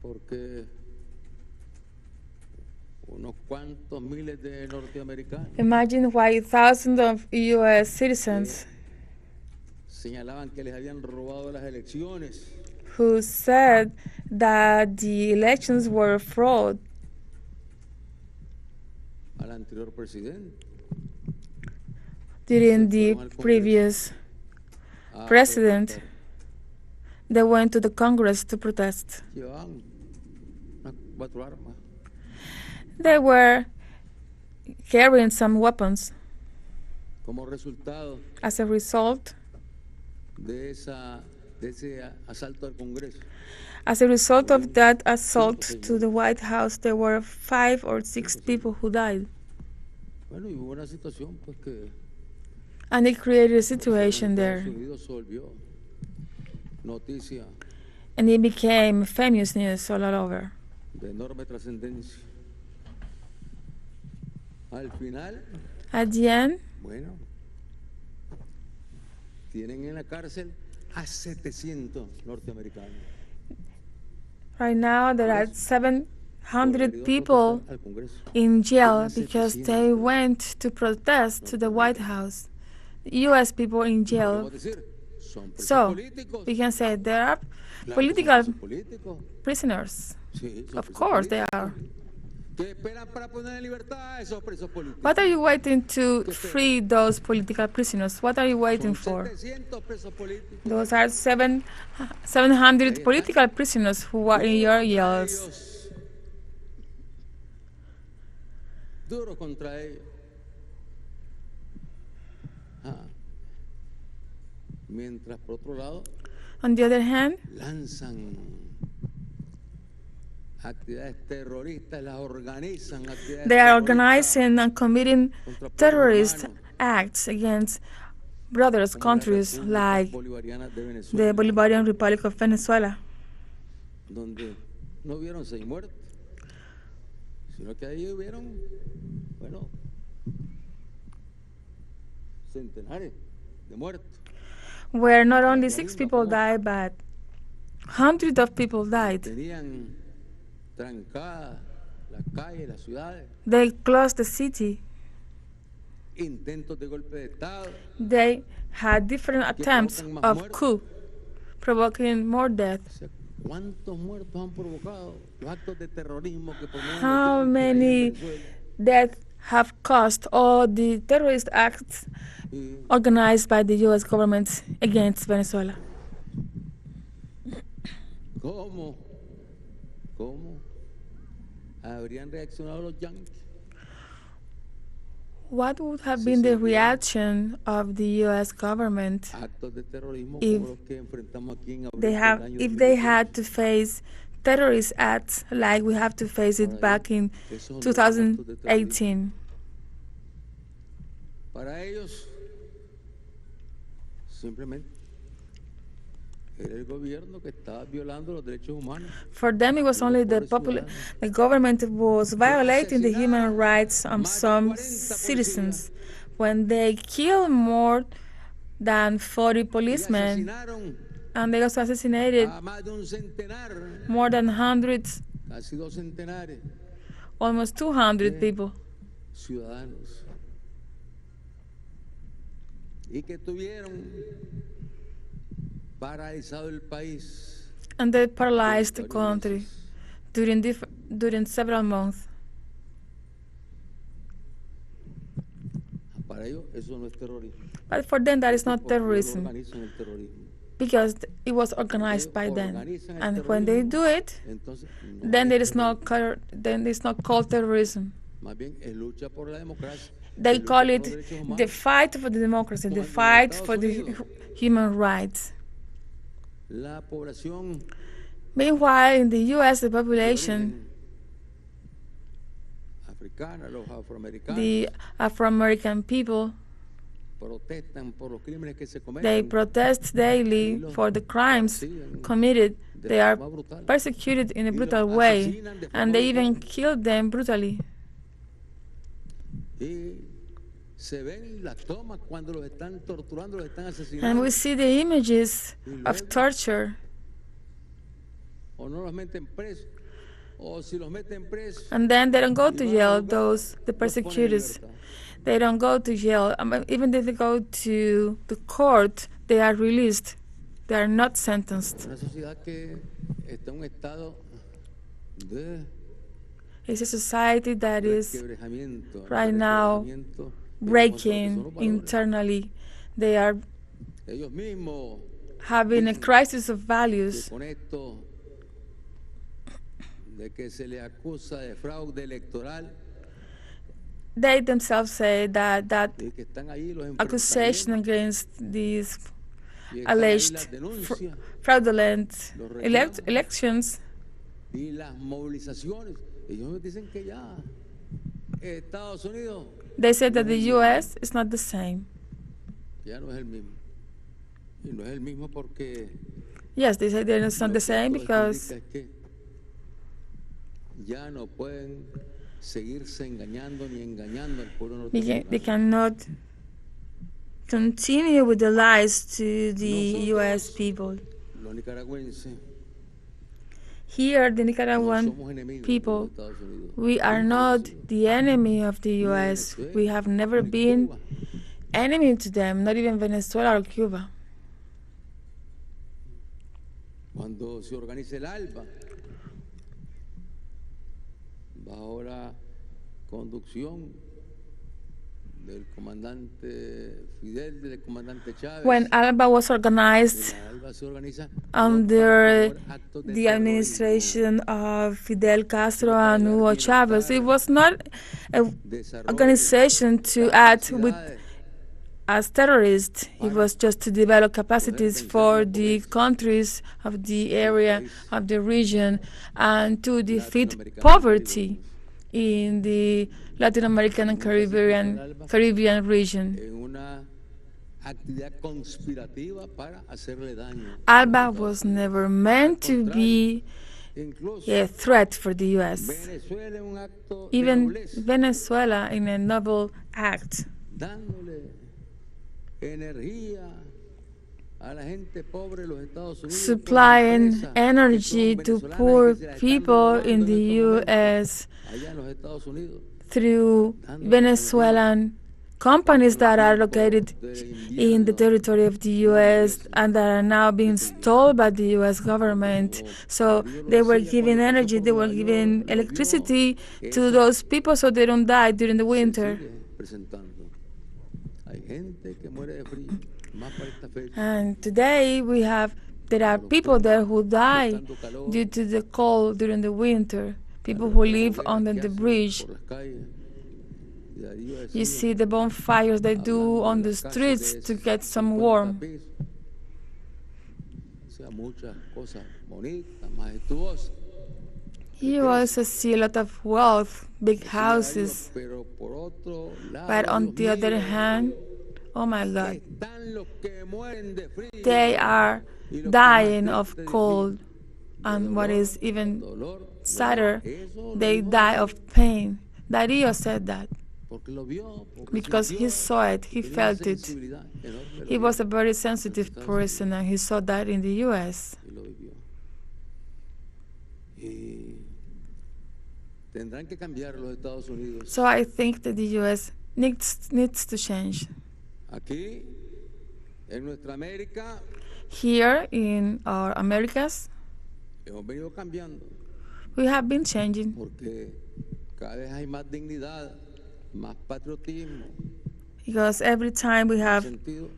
porque unos cuantos miles de norteamericanos Imagine why thousands of U.S. citizens señalaban que les habían robado las elecciones who said that the elections were fraud al anterior presidente. during the previous a president. protestar. They went to the Congress to protest. Llevaban unas 4 armas. They were carrying some weapons. Como resultado As a result, de ese asalto al Congreso, of that assault to the White House, there were 5 or 6 people who died. bueno, y hubo una situación pues que And it created a en situation there. Estados Unidos se volvió noticia And it became famous news all over. de enorme trascendencia. Al final, At the end, bueno, tienen en la cárcel a 700 norteamericanos. right now, there are 700 por people protestar al Congreso. in jail Tienen because 700. they went to protest to the White House. U.S. people in jail. Podemos decir, son presos So, políticos. we can say there are Claro que son political presos políticos. prisoners. Sí, son Of presos course they políticos. are. ¿Qué esperan para poner en libertad a esos presos políticos? What are you waiting to free those political prisoners? What are you waiting Son for? 700 presos políticos. Those are 700 political prisoners who are in your Duro contra jails. ellos. Duro contra ellos. Ah. Mientras por otro lado On the other hand, lanzan actividades terroristas, las organizan actividades they are terroristas organizing and committing contra pueblos terrorist hermanos, acts against brothers como la countries República like Bolivariana de the Venezuela, Bolivarian Republic of Venezuela, donde no hubieron 6 muertos, sino que ahí hubieron, bueno, centenares de muertos. where not only 6 people died, but hundreds of people died. Tenían trancadas las calles, las ciudades, They closed the city. intentos de golpe de Estado, They had different attempts of coup, provoking more death. o sea, ¿cuántos muertos han provocado los actos de terrorismo que promueven How los tipos que hay en many Venezuela? deaths have caused all the terrorist acts Y organized by the U.S. government against Venezuela? ¿Cómo habrían reaccionado los yanquis? What would have been the reaction of the U.S. government Actos de terrorismo If como los que enfrentamos aquí en abril they del have, año if they 2018. had to face terrorist acts like we have to face it back in Esos son los actos de terrorismo. 2018? Para ellos, simplemente era el gobierno que estaba violando los derechos humanos. For them, it was only the government was violating the human rights of some citizens when they killed more than 40 Y policemen, asesinaron and they also assassinated a más de un centenar, more than 100, casi 2 centenares almost 200 people, ciudadanos. Y que tuvieron paralizado el país. and they paralyzed the country during several months. Para ellos eso no es terrorismo. But for them, that is not Porque ellos terrorism, organizan el terrorismo. because it was organized by them. And when they do it, Entonces, then es it is not terrorismo. then it's not called terrorism. Más bien es lucha por la democracia, They es lucha call por it los derechos the humanos. fight for the democracy, the Cuando en fight Estados for the Unidos human rights. la población Meanwhile, in the U.S., the de population, origen africana, los afroamericanos, the Afro-American people, protestan por los crímenes que se they cometen protest daily for the crimes committed. They are persecuted in a brutal way, and they even kill them brutally. y se ven las tomas cuando los están torturando, los están And we asesinando, see the images of torture. o no los meten presos, o si los meten presos, And then they don't go to y van a jail, juzgar, the los ponen en persecutors. libertad. They don't go to jail. Even if they go to the court, they are released. They are not sentenced. Una sociedad que está en un estado de It's a society that is resquebrajamiento, right now resquebrajamiento de breaking nosotros, son los valores. internally. They are Ellos mismos having a crisis of que values. con esto de que se les acusa de fraude electoral They themselves say that y que están ahí los accusation enfrentamientos against these y están ahí alleged las denuncias fraudulent los reclamos elections. y las movilizaciones. Ellos dicen que ya Estados Unidos They say that the U.S. is not the same. ya no es el mismo. Y no es el mismo porque Yes, they say that it's not lo the que same esto because significa es que ya no pueden seguirse engañando ni engañando al pueblo they norteamericano. cannot continue with the lies to the U.S. people. Los nicaragüenses Here, the no Nicaraguan somos enemigos de people, los Estados Unidos. we are Nunca lo hemos not sido. the enemy of the U.S. We have never Ni been Cuba. enemy to them, not even Venezuela or Cuba. Cuando se organice el ALBA bajo la conducción del comandante Fidel, del comandante Chávez. When ALBA was organized La ALBA se organiza under no para actos de the terrorismo, administration of Fidel Castro para and crear Hugo Chavez, it bienestar, was not an desarrollo, organization to act with capacidades, as terrorists. It was just to develop capacities vencer for la the pobreza countries of the area, país, of the region, and to defeat latinoamericanos y poverty caribeños. in the Latin American and Nunca se puso el ALBA Caribbean region. en una actividad conspirativa para hacerle daño. ALBA was never meant to be Incluso a threat for the U.S. Venezuela en un acto de Even nobleza, Venezuela, in a noble act, dándole energía a la gente pobre de los Estados Unidos, por supplying empresas que energy son to venezolanas y poor que se la están people robando in en the estos momentos U.S. allá en los Estados Unidos, through dándole Venezuelan companies that are located in the territory of the U.S. and that are now being stole by the U.S. government. So they were giving energy, they were giving electricity to those people so they don't die during the se winter. sigue presentando. Hay gente que muere de frío, más para esta fecha. And today there are people there who die due to the cold during the winter. People who live under the bridge. Por las calles. Y Darío You decía, see the bonfires they do hablando on de the las casas streets de to get some 50 warm. pisos. O sea, muchas cosas bonitas, majestuosas. You also see a lot of wealth, big Decía Darío, houses. pero por otro lado, But on Dios the other mío, hand, oh my God, están los que mueren de frío they are y los que dying más of tristes de cold. frío. And what is even Dolor, sadder, eso lo they dijo die Darío, of pain. Darío said that porque lo vio, porque because he sintió, saw it, he tenía una felt it. sensibilidad enorme, lo He vio was a very sensitive person and he saw that in the U.S. y lo vivió. Y tendrán que cambiar los Estados Unidos. So I think that the U.S. needs to change. Aquí, en nuestra América, Here in our Americas, hemos venido cambiando we have been changing porque cada vez hay más dignidad, más patriotismo, because every time we sentido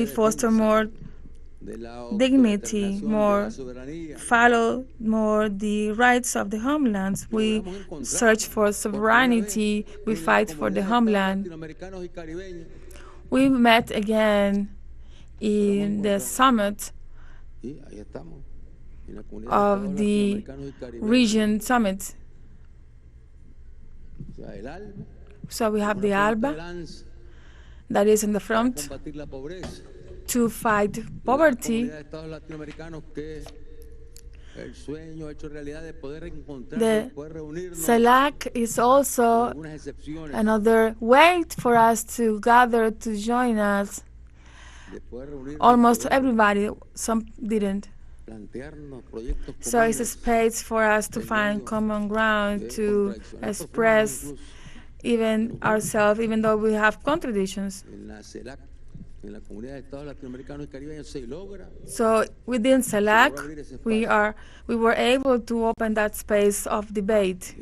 foster defensa more dignity, more follow more the rights of the homelands. We search for sovereignty, we fight for the homeland. We met again in the summit of the region summit. So we have the ALBA that is in the front to fight poverty. The CELAC is also another way for us to gather to join us. Almost everybody, some didn't. So it's a space for us to find common ground, to express even ourselves, even though we have contradictions. So within CELAC, we were able to open that space of debate.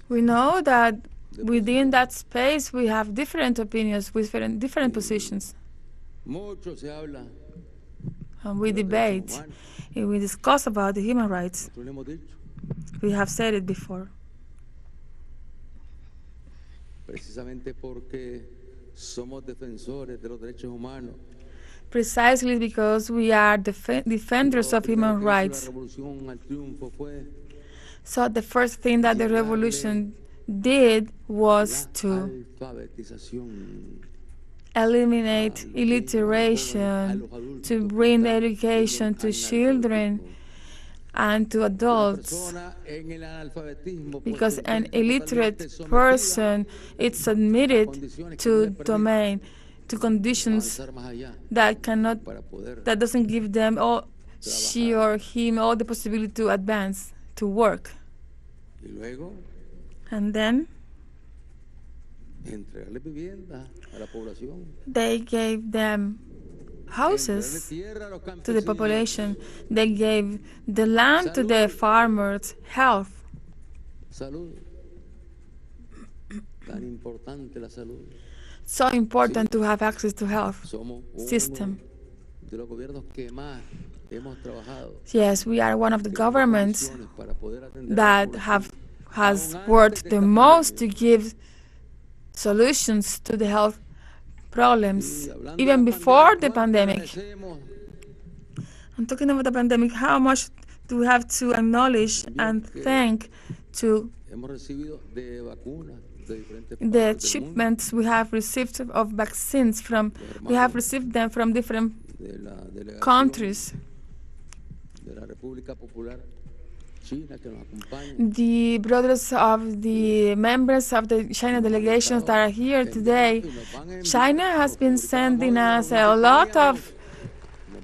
We know that within that space we have different opinions with different positions. And we debate, and we discuss about the human rights. We have said it before. Precisely because we are defenders of human rights. So the first thing that the revolution did was to eliminate illiteration, to bring education to children and to adults, because an illiterate person is submitted to conditions that doesn't give them she or him all the possibility to advance, to work. And then they gave them houses to the population. They gave the land to the farmers, health. So important to have access to health system. Yes, we are one of the governments that has worked the most to give solutions to the health problems, even before the pandemic. I'm talking about the pandemic. How much do we have to acknowledge and thank to the shipments we have received of vaccines we have received them from different countries. The brothers of the members of the China delegations that are here today, China has been sending us a lot of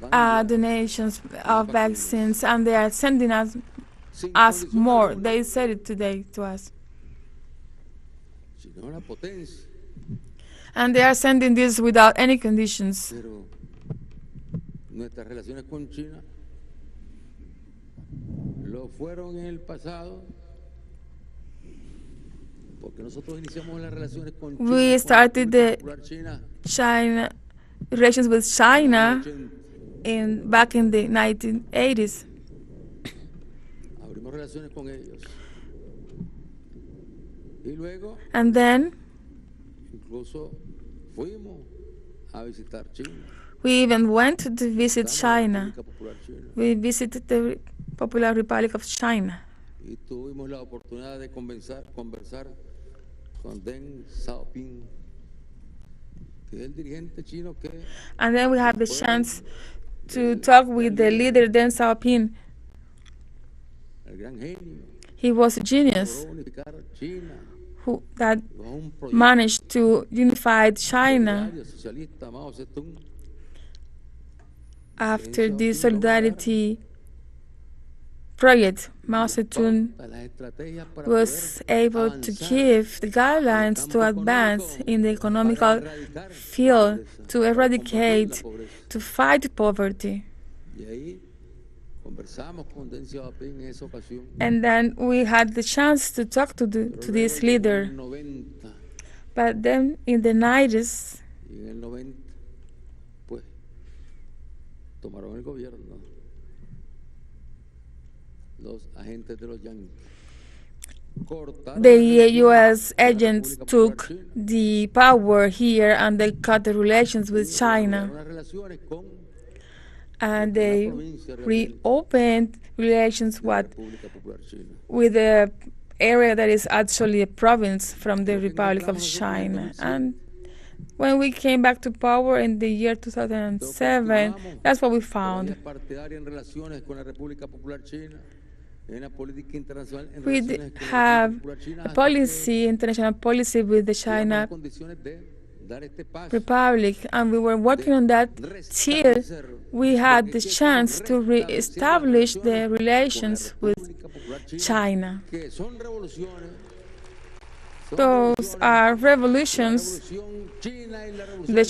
donations of vaccines, and they are sending us more. They said it today to us. And they are sending this without any conditions. We started the China relations with China back in the 1980s. And then we even went to visit China. We visited the Popular Republic of China. And then we had the chance to talk with the leader, Deng Xiaoping. He was a genius that managed to unify China after the Solidarity project. Mao Zedong was able to give the guidelines to advance in the economical field, to eradicate, to fight poverty. And then we had the chance to talk to this leader. But then in the 90s, y en el 90, pues, tomaron el gobierno los agentes de los yanquis. the U.S. agents took the power here and they cut the relations with China. And they reopened relations with the area that is actually a province from the Republic of China. And when we came back to power in the year 2007, that's what we found. We have a policy, international policy with the China Republic, and we were working on that till we had the chance to re-establish the relations with China. Those are revolutions. The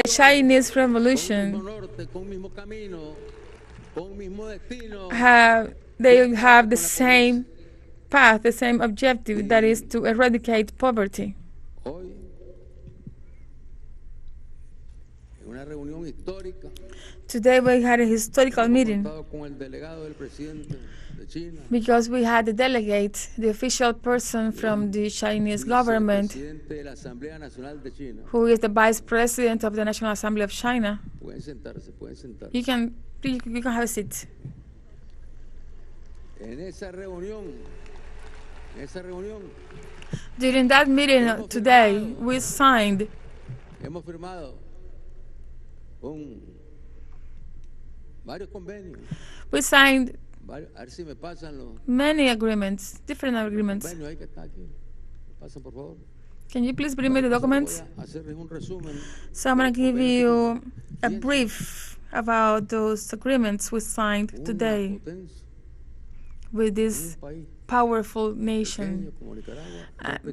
Chinese Revolution they have the same path, the same objective, that is to eradicate poverty. Today we had a historical meeting because we had a delegate, the official person from the Chinese government, who is the vice president of the National Assembly of China. You can have a seat. During that meeting today, we signed many agreements, different agreements. Can you please bring me the documents? So I'm going to give you a brief about those agreements we signed today with this powerful nation,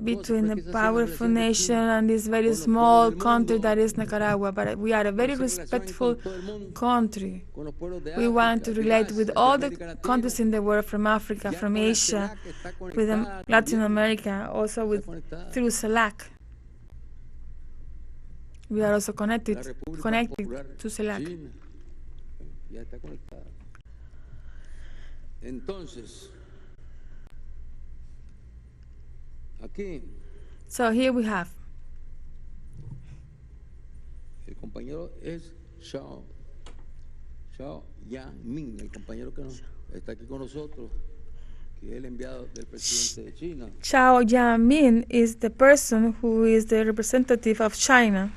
between a powerful nation and this very small country that is Nicaragua. But we are a very respectful country. We want to relate with all the countries in the world, from Africa, from Asia, with Latin America, also through CELAC. We are also connected to CELAC. So here we have. El compañero es Xiao Yamin, el compañero que está aquí con nosotros, que es el enviado del presidente de China. Xiao Yamin is the person who is the representative of China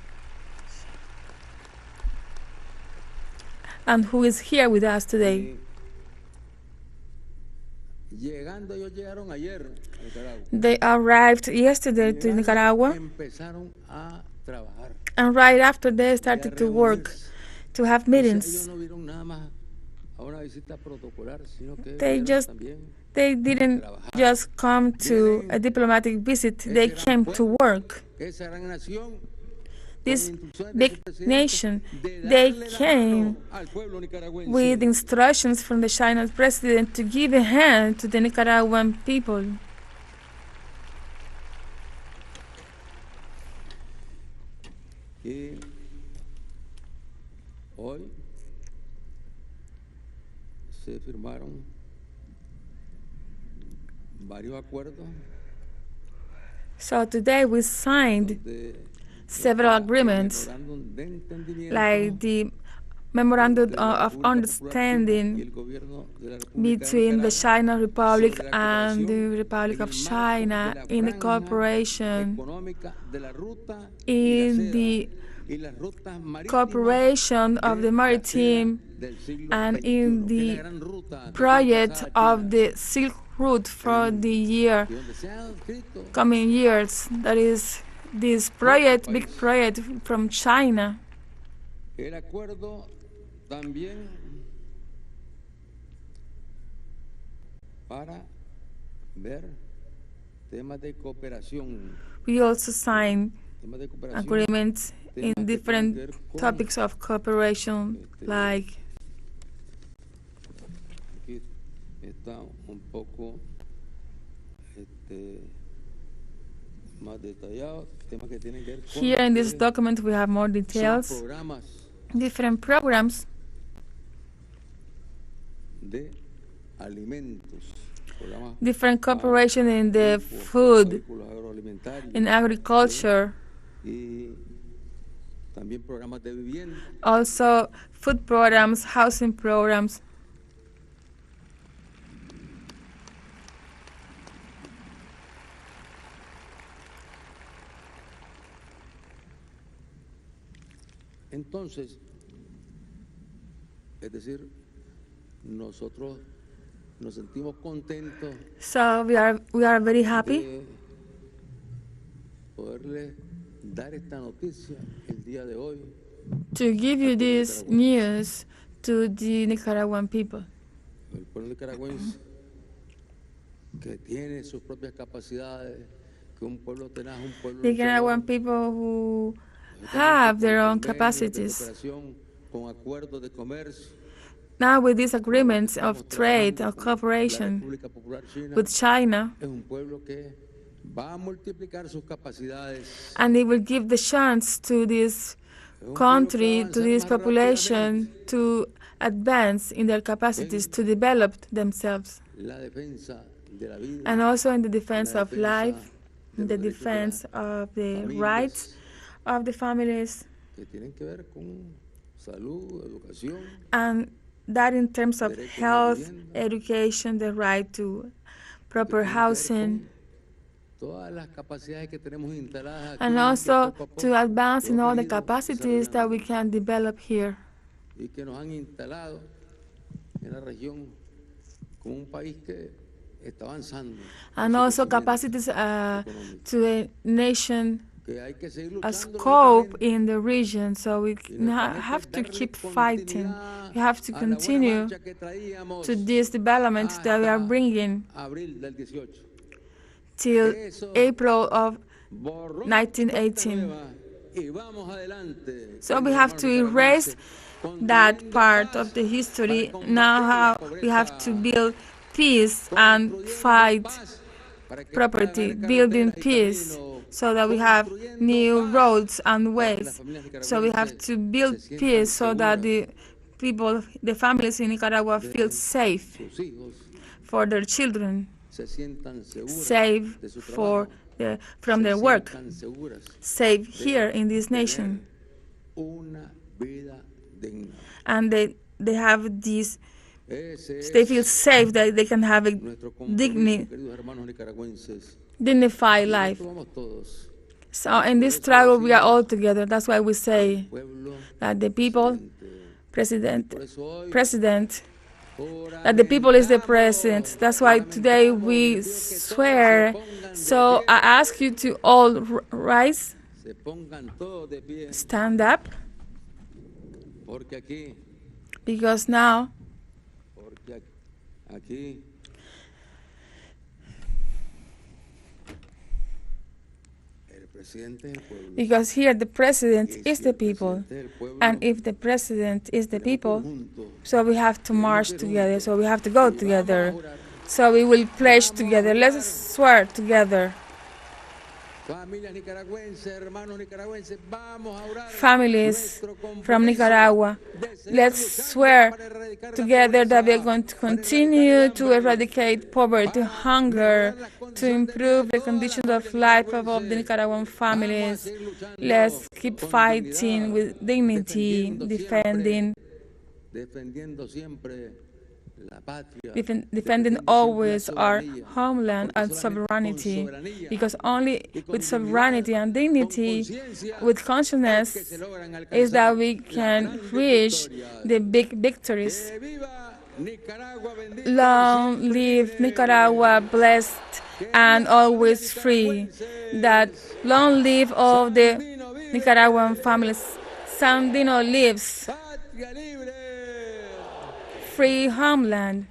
and who is here with us today. They arrived yesterday to Nicaragua, and right after they started to work, to have meetings. They didn't just come to a diplomatic visit, they came to work. This big nation, they came with instructions from the Chinese president to give a hand to the Nicaraguan people. Se firmaron varios acuerdos. So today we signed several agreements, like the Memorandum of Understanding between the China Republic and the Republic of China in the cooperation, in the cooperation of the maritime, and in the project of the Silk Route for the coming years. That is this project, big project from China. We also signed agreements in different topics of cooperation, like más detallados, temas que tienen que ver con Here in this lo que document we have more son details, programas different programs, de alimentos, programas different cooperation in the grupos food, agrícolas, agroalimentarios, in agriculture, y también programas de vivienda. also food programs, housing programs. Entonces, es decir, nosotros nos sentimos contentos So we are very happy de poderle dar esta noticia el día de hoy to give you this news to the Nicaraguan people. el pueblo nicaragüense, que tiene sus propias capacidades, que un pueblo tenaz, un pueblo The Nicaraguan luchador, people who have their own capacities. con acuerdos de comercio. Now with these agreements of trade or cooperation La República Popular China with China, es un pueblo que va a multiplicar sus capacidades. and it will give the chance to this Es un pueblo que va a country, to avanzar this más population, rápidamente. to advance in their capacities, to develop themselves, La defensa de la vida, and also in the defense la of life, defensa in de the los derechos de defense las of the familias, rights of the families, que tienen que ver con salud, educación, and that in terms of derecho a una health, vivienda, education, the right to que proper tienen que ver housing, con todas las capacidades que tenemos instaladas aquí, and que also poco a poco to advance in lo all hemos the ido capacities that we desarrollando can develop here, y que nos han instalado en la región como un país que está avanzando en and su also crecimiento capacities económico, to a nation, que hay que seguir a luchando scope lentamente in the region. So we y nos permite have to darle keep fighting. continuidad We have to a la buena continue marcha que traíamos to this development that we are hasta bringing abril del 18. till Eso April of borrón 1918. nueva y vamos adelante. So we queridos have hermanos to erase nicaragüenses, that construyendo part of paz the history. para Now combatir la we have to pobreza, build peace and construyendo fight paz para que property, puedan haber building carreteras y peace, caminos, so that we have construyendo new paz roads and para que ways. las familias So we have nicaragüenses to build se sientan peace so that seguras the people, the families in Nicaragua feel de safe sus hijos, for their children, se sientan seguras safe de su for trabajo, from se their work, sientan seguras safe de here in this tener nation. una vida digna. And they have this, Ese they feel es safe that they can have a nuestro compromiso, queridos hermanos nicaragüenses. dignified Y en life. esto vamos todos. So in this struggle we are all together. That's why we say Pueblo, that the people, presidente. president, Por eso hoy, that the people is the president. juramentamos, That's why today we swear. So I ask you to all rise, se pongan todos de pie, stand up, porque because now aquí el presidente del pueblo. because here the president Y is si the el people, presidente del pueblo, and if the president is the tenemos que ir people, juntos. so we have to march together, so we have to go Y vamos a together. jurar. So we will pledge together. Let's swear together. Familias nicaragüenses, hermanos nicaragüenses, vamos a orar Families nuestro compromiso from Nicaragua, de seguir let's luchando swear para erradicar la together that we are pobreza, going to para continue erradicar to el hambre, eradicate poverty, para hunger, mejorar las to condiciones de improve vida the de conditions todas las of life of familias the Nicaraguan nicaragüenses. Vamos a families. seguir luchando Let's keep con fighting dignidad, with dignity, defendiendo siempre la patria, defending always our homeland and sovereignty, because only with sovereignty and dignity, with consciousness, is that we can reach the big victories. Long live Nicaragua, blessed and always free. That long live all the Nicaraguan families. Sandino lives. Free homeland.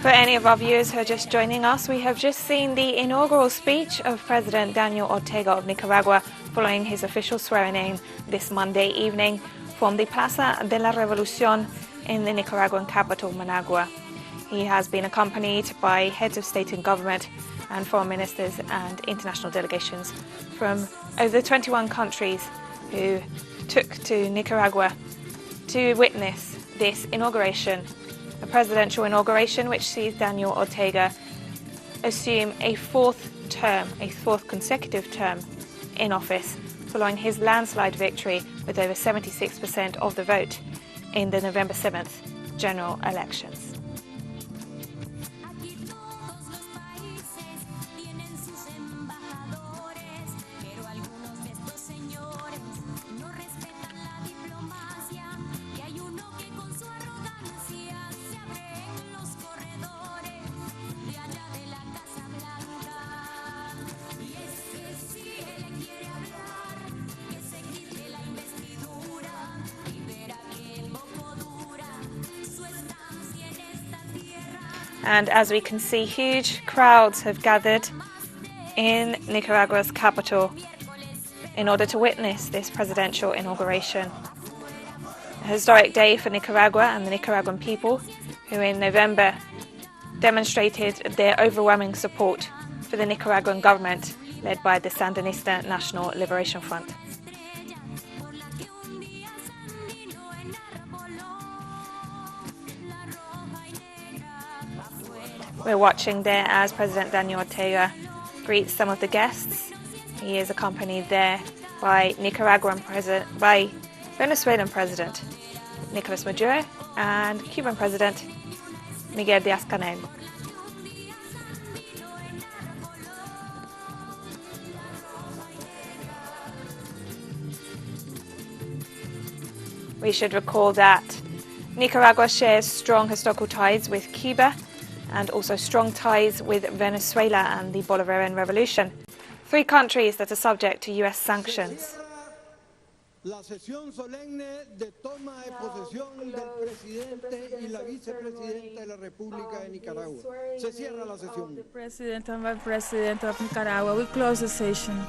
For any of our viewers who are just joining us, we have just seen the inaugural speech of President Daniel Ortega of Nicaragua following his official swearing-in this Monday evening from the Plaza de la Revolución in the Nicaraguan capital, Managua. He has been accompanied by heads of state and government and foreign ministers and international delegations from over 21 countries who took to Nicaragua to witness this inauguration, a presidential inauguration which sees Daniel Ortega assume a fourth consecutive term in office following his landslide victory with over 76% of the vote in the November 7th general elections. And as we can see, huge crowds have gathered in Nicaragua's capital in order to witness this presidential inauguration. A historic day for Nicaragua and the Nicaraguan people, who in November demonstrated their overwhelming support for the Nicaraguan government led by the Sandinista National Liberation Front. We're watching there as President Daniel Ortega greets some of the guests. He is accompanied there by Venezuelan President Nicolas Maduro and Cuban President Miguel Díaz-Canel. We should recall that Nicaragua shares strong historical ties with Cuba and also strong ties with Venezuela and the Bolivarian Revolution, three countries that are subject to US sanctions. La sesión solemne de toma de posesión del presidente y la vicepresidenta de la República de Nicaragua. Se cierra la sesión. The President and Vice President of Nicaragua. We close the session.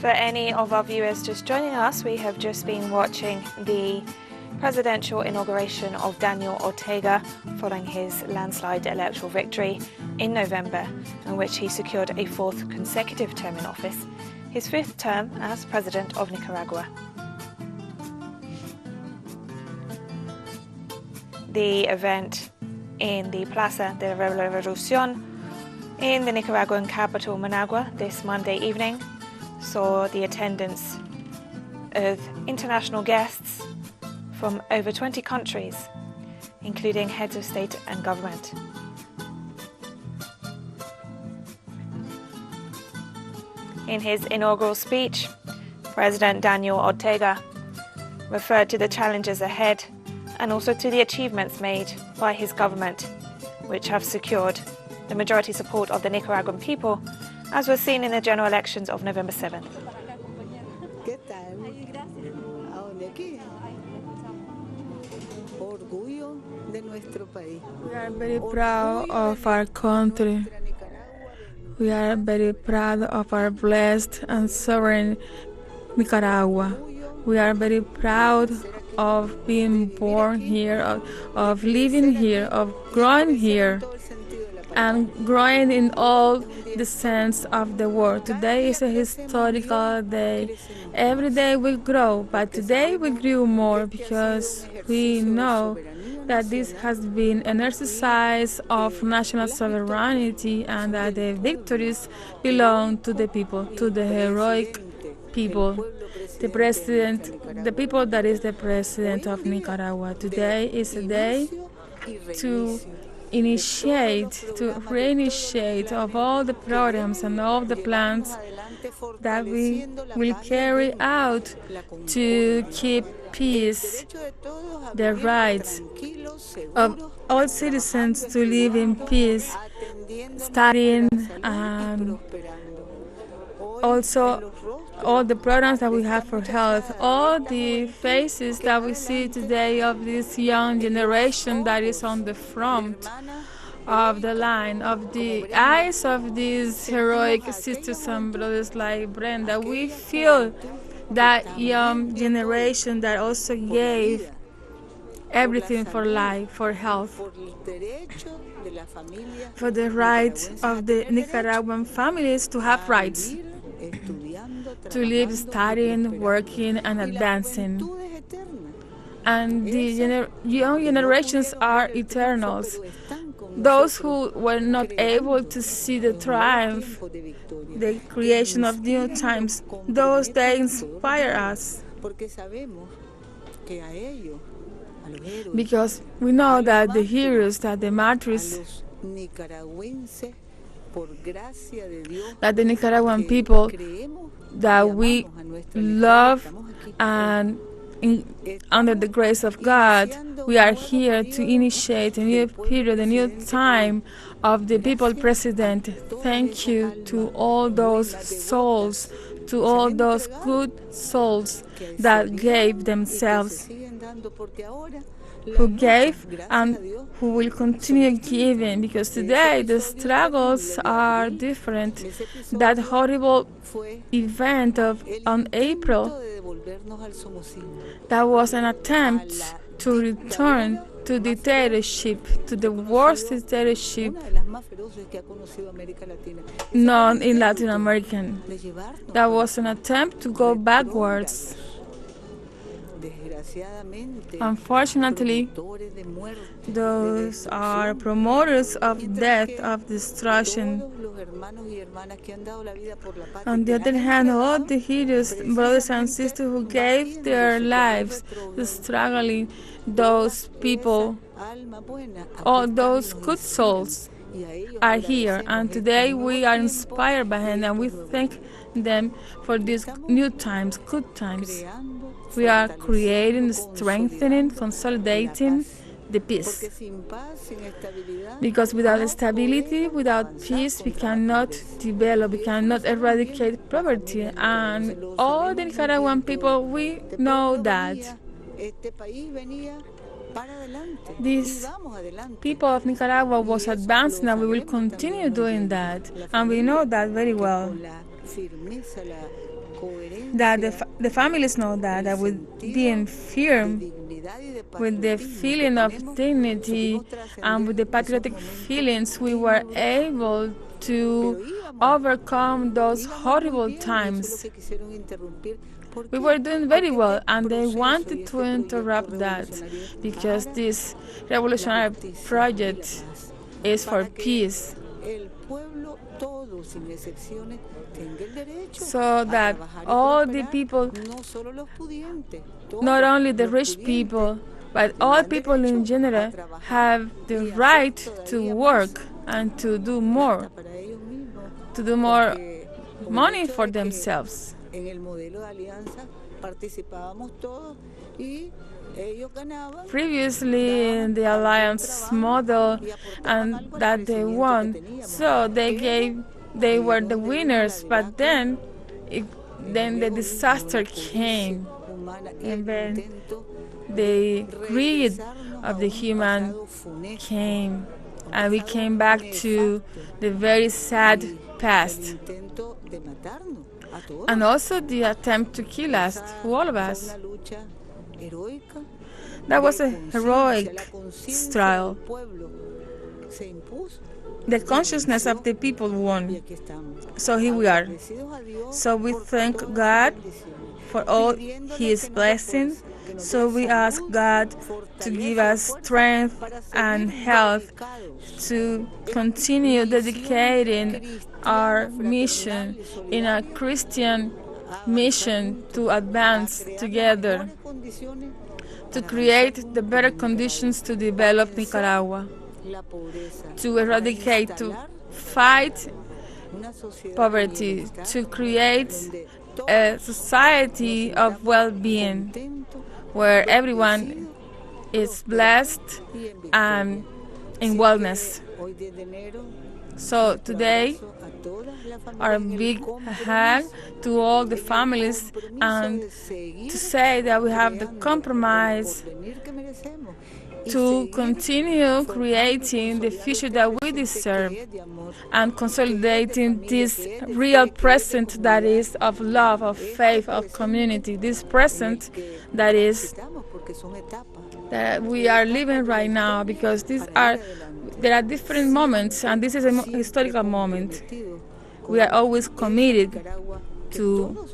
For any of our viewers just joining us, we have just been watching the presidential inauguration of Daniel Ortega following his landslide electoral victory in November, in which he secured a fourth consecutive term in office, his fifth term as president of Nicaragua. The event in the Plaza de la Revolución in the Nicaraguan capital, Managua, this Monday evening saw the attendance of international guests from over 20 countries, including heads of state and government. In his inaugural speech, President Daniel Ortega referred to the challenges ahead and also to the achievements made by his government, which have secured the majority support of the Nicaraguan people, as was seen in the general elections of November 7th. ¿Qué tal? ¿A dónde aquí? Orgullo de nuestro país. We are very proud of our country. We are very proud of our blessed and sovereign Nicaragua. We are very proud of being born here, of living here, of growing here, and growing in all the sense of the word. Today is a historical day. Every day we grow, but today we grew more because we know that this has been an exercise of national sovereignty and that the victories belong to the people, to the heroic people, the president, the people that is the president of Nicaragua. Today is a day to reinitiate of all the programs and all the plans that we will carry out to keep peace, the rights of all citizens to live in peace, studying, and also all the programs that we have for health, all the faces that we see today of this young generation that is on the front of the line, of the eyes of these heroic sisters and brothers like Brenda. We feel that young generation that also gave everything for life, for health, for the right of the Nicaraguan families to have rights, to live studying, working, and advancing. And the young generations are eternals. Those who were not able to see the triumph, the creation of new times, those they inspire us. Because we know that the heroes, that the martyrs, that the Nicaraguan people that we love, and under the grace of God, we are here to initiate a new period, a new time of the people president. Thank you to all those souls, to all those good souls that gave themselves, who gave and who will continue giving, because today the struggles are different. That horrible event on April, that was an attempt to return to dictatorship, to the worst dictatorship known in Latin America. That was an attempt to go backwards. Unfortunately, those are promoters of death, of destruction. On the other hand, all the heroes, brothers and sisters who gave their lives struggling, those people, all those good souls are here, and today we are inspired by them, and we thank them for these new times, good times. We are creating, strengthening, consolidating the peace. Because without stability, without peace, we cannot develop, we cannot eradicate poverty. And all the Nicaraguan people, we know that. These people of Nicaragua was advancing, and we will continue doing that. And we know that very well. that the families know that with the infirm, with the feeling of dignity and with the patriotic feelings, we were able to overcome those horrible times. We were doing very well, and they wanted to interrupt that because this revolutionary project is for peace. So that all the people, not only the rich people, but all people in general, have the right to work and to do more money for themselves. Previously in the alliance model, and that they won, so they were the winners, but then the disaster came, and then the greed of the human came, and we came back to the very sad past, and also the attempt to kill us, all of us. That was a heroic struggle. The consciousness of the people won. So here we are. So we thank God for all His blessings. So we ask God to give us strength and health to continue dedicating our mission in a Christian mission to advance together, to create the better conditions to develop Nicaragua, to eradicate, to fight poverty, to create a society of well-being where everyone is blessed and in wellness. So today, our big hug to all the families, and to say that we have the compromise to continue creating the future that we deserve and consolidating this real present that is of love, of faith, of community, this present that is that we are living right now, because there are different moments, and this is a historical moment. We are always committed to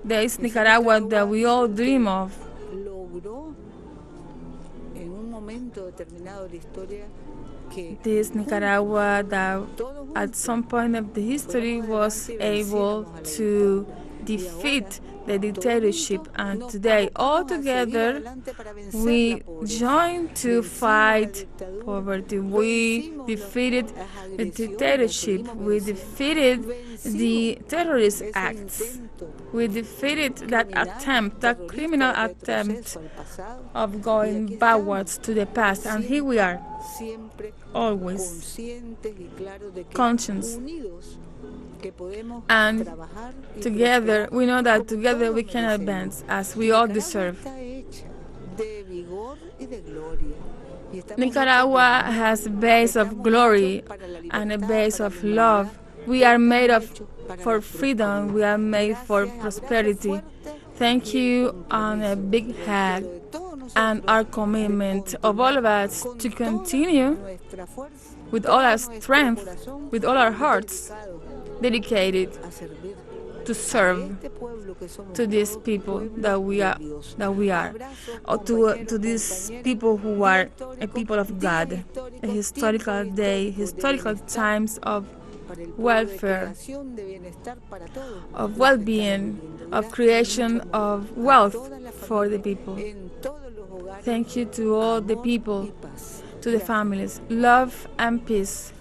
this Nicaragua that we all dream of. This Nicaragua that at some point of the history was able to defeat the dictatorship, and today all together we join to fight poverty. We defeated the dictatorship, we defeated the terrorist acts, we defeated that attempt, that criminal attempt of going backwards to the past, and here we are, always conscious. And together, we know that together we can advance as we all deserve. Nicaragua has a base of glory and a base of love. We are made for freedom. We are made for prosperity. Thank you, and a big hug, and our commitment of all of us to continue with all our strength, with all our hearts, dedicated to serve to these people that we are, or to these people who are a people of God. A historical day, historical times of welfare, of well-being, of creation of wealth for the people. Thank you to all the people, to the families. Love and peace.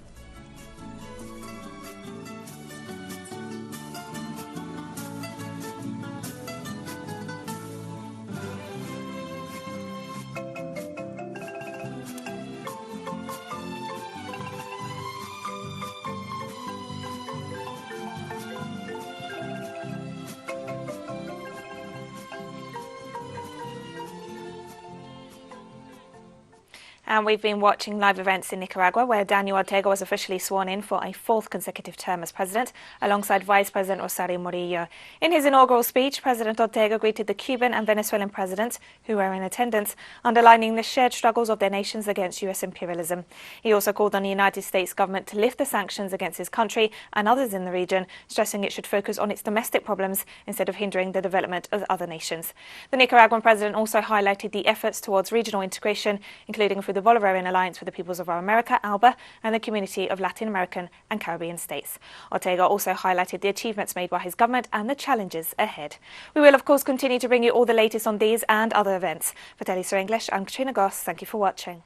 And we've been watching live events in Nicaragua, where Daniel Ortega was officially sworn in for a fourth consecutive term as president, alongside Vice President Rosario Murillo. In his inaugural speech, President Ortega greeted the Cuban and Venezuelan presidents, who were in attendance, underlining the shared struggles of their nations against U.S. imperialism. He also called on the United States government to lift the sanctions against his country and others in the region, stressing it should focus on its domestic problems instead of hindering the development of other nations. The Nicaraguan president also highlighted the efforts towards regional integration, including through the Bolivarian Alliance for the Peoples of America, ALBA, and the Community of Latin American and Caribbean States. Ortega also highlighted the achievements made by his government and the challenges ahead. We will, of course, continue to bring you all the latest on these and other events. For teleSUR English, I'm Katrina Goss. Thank you for watching.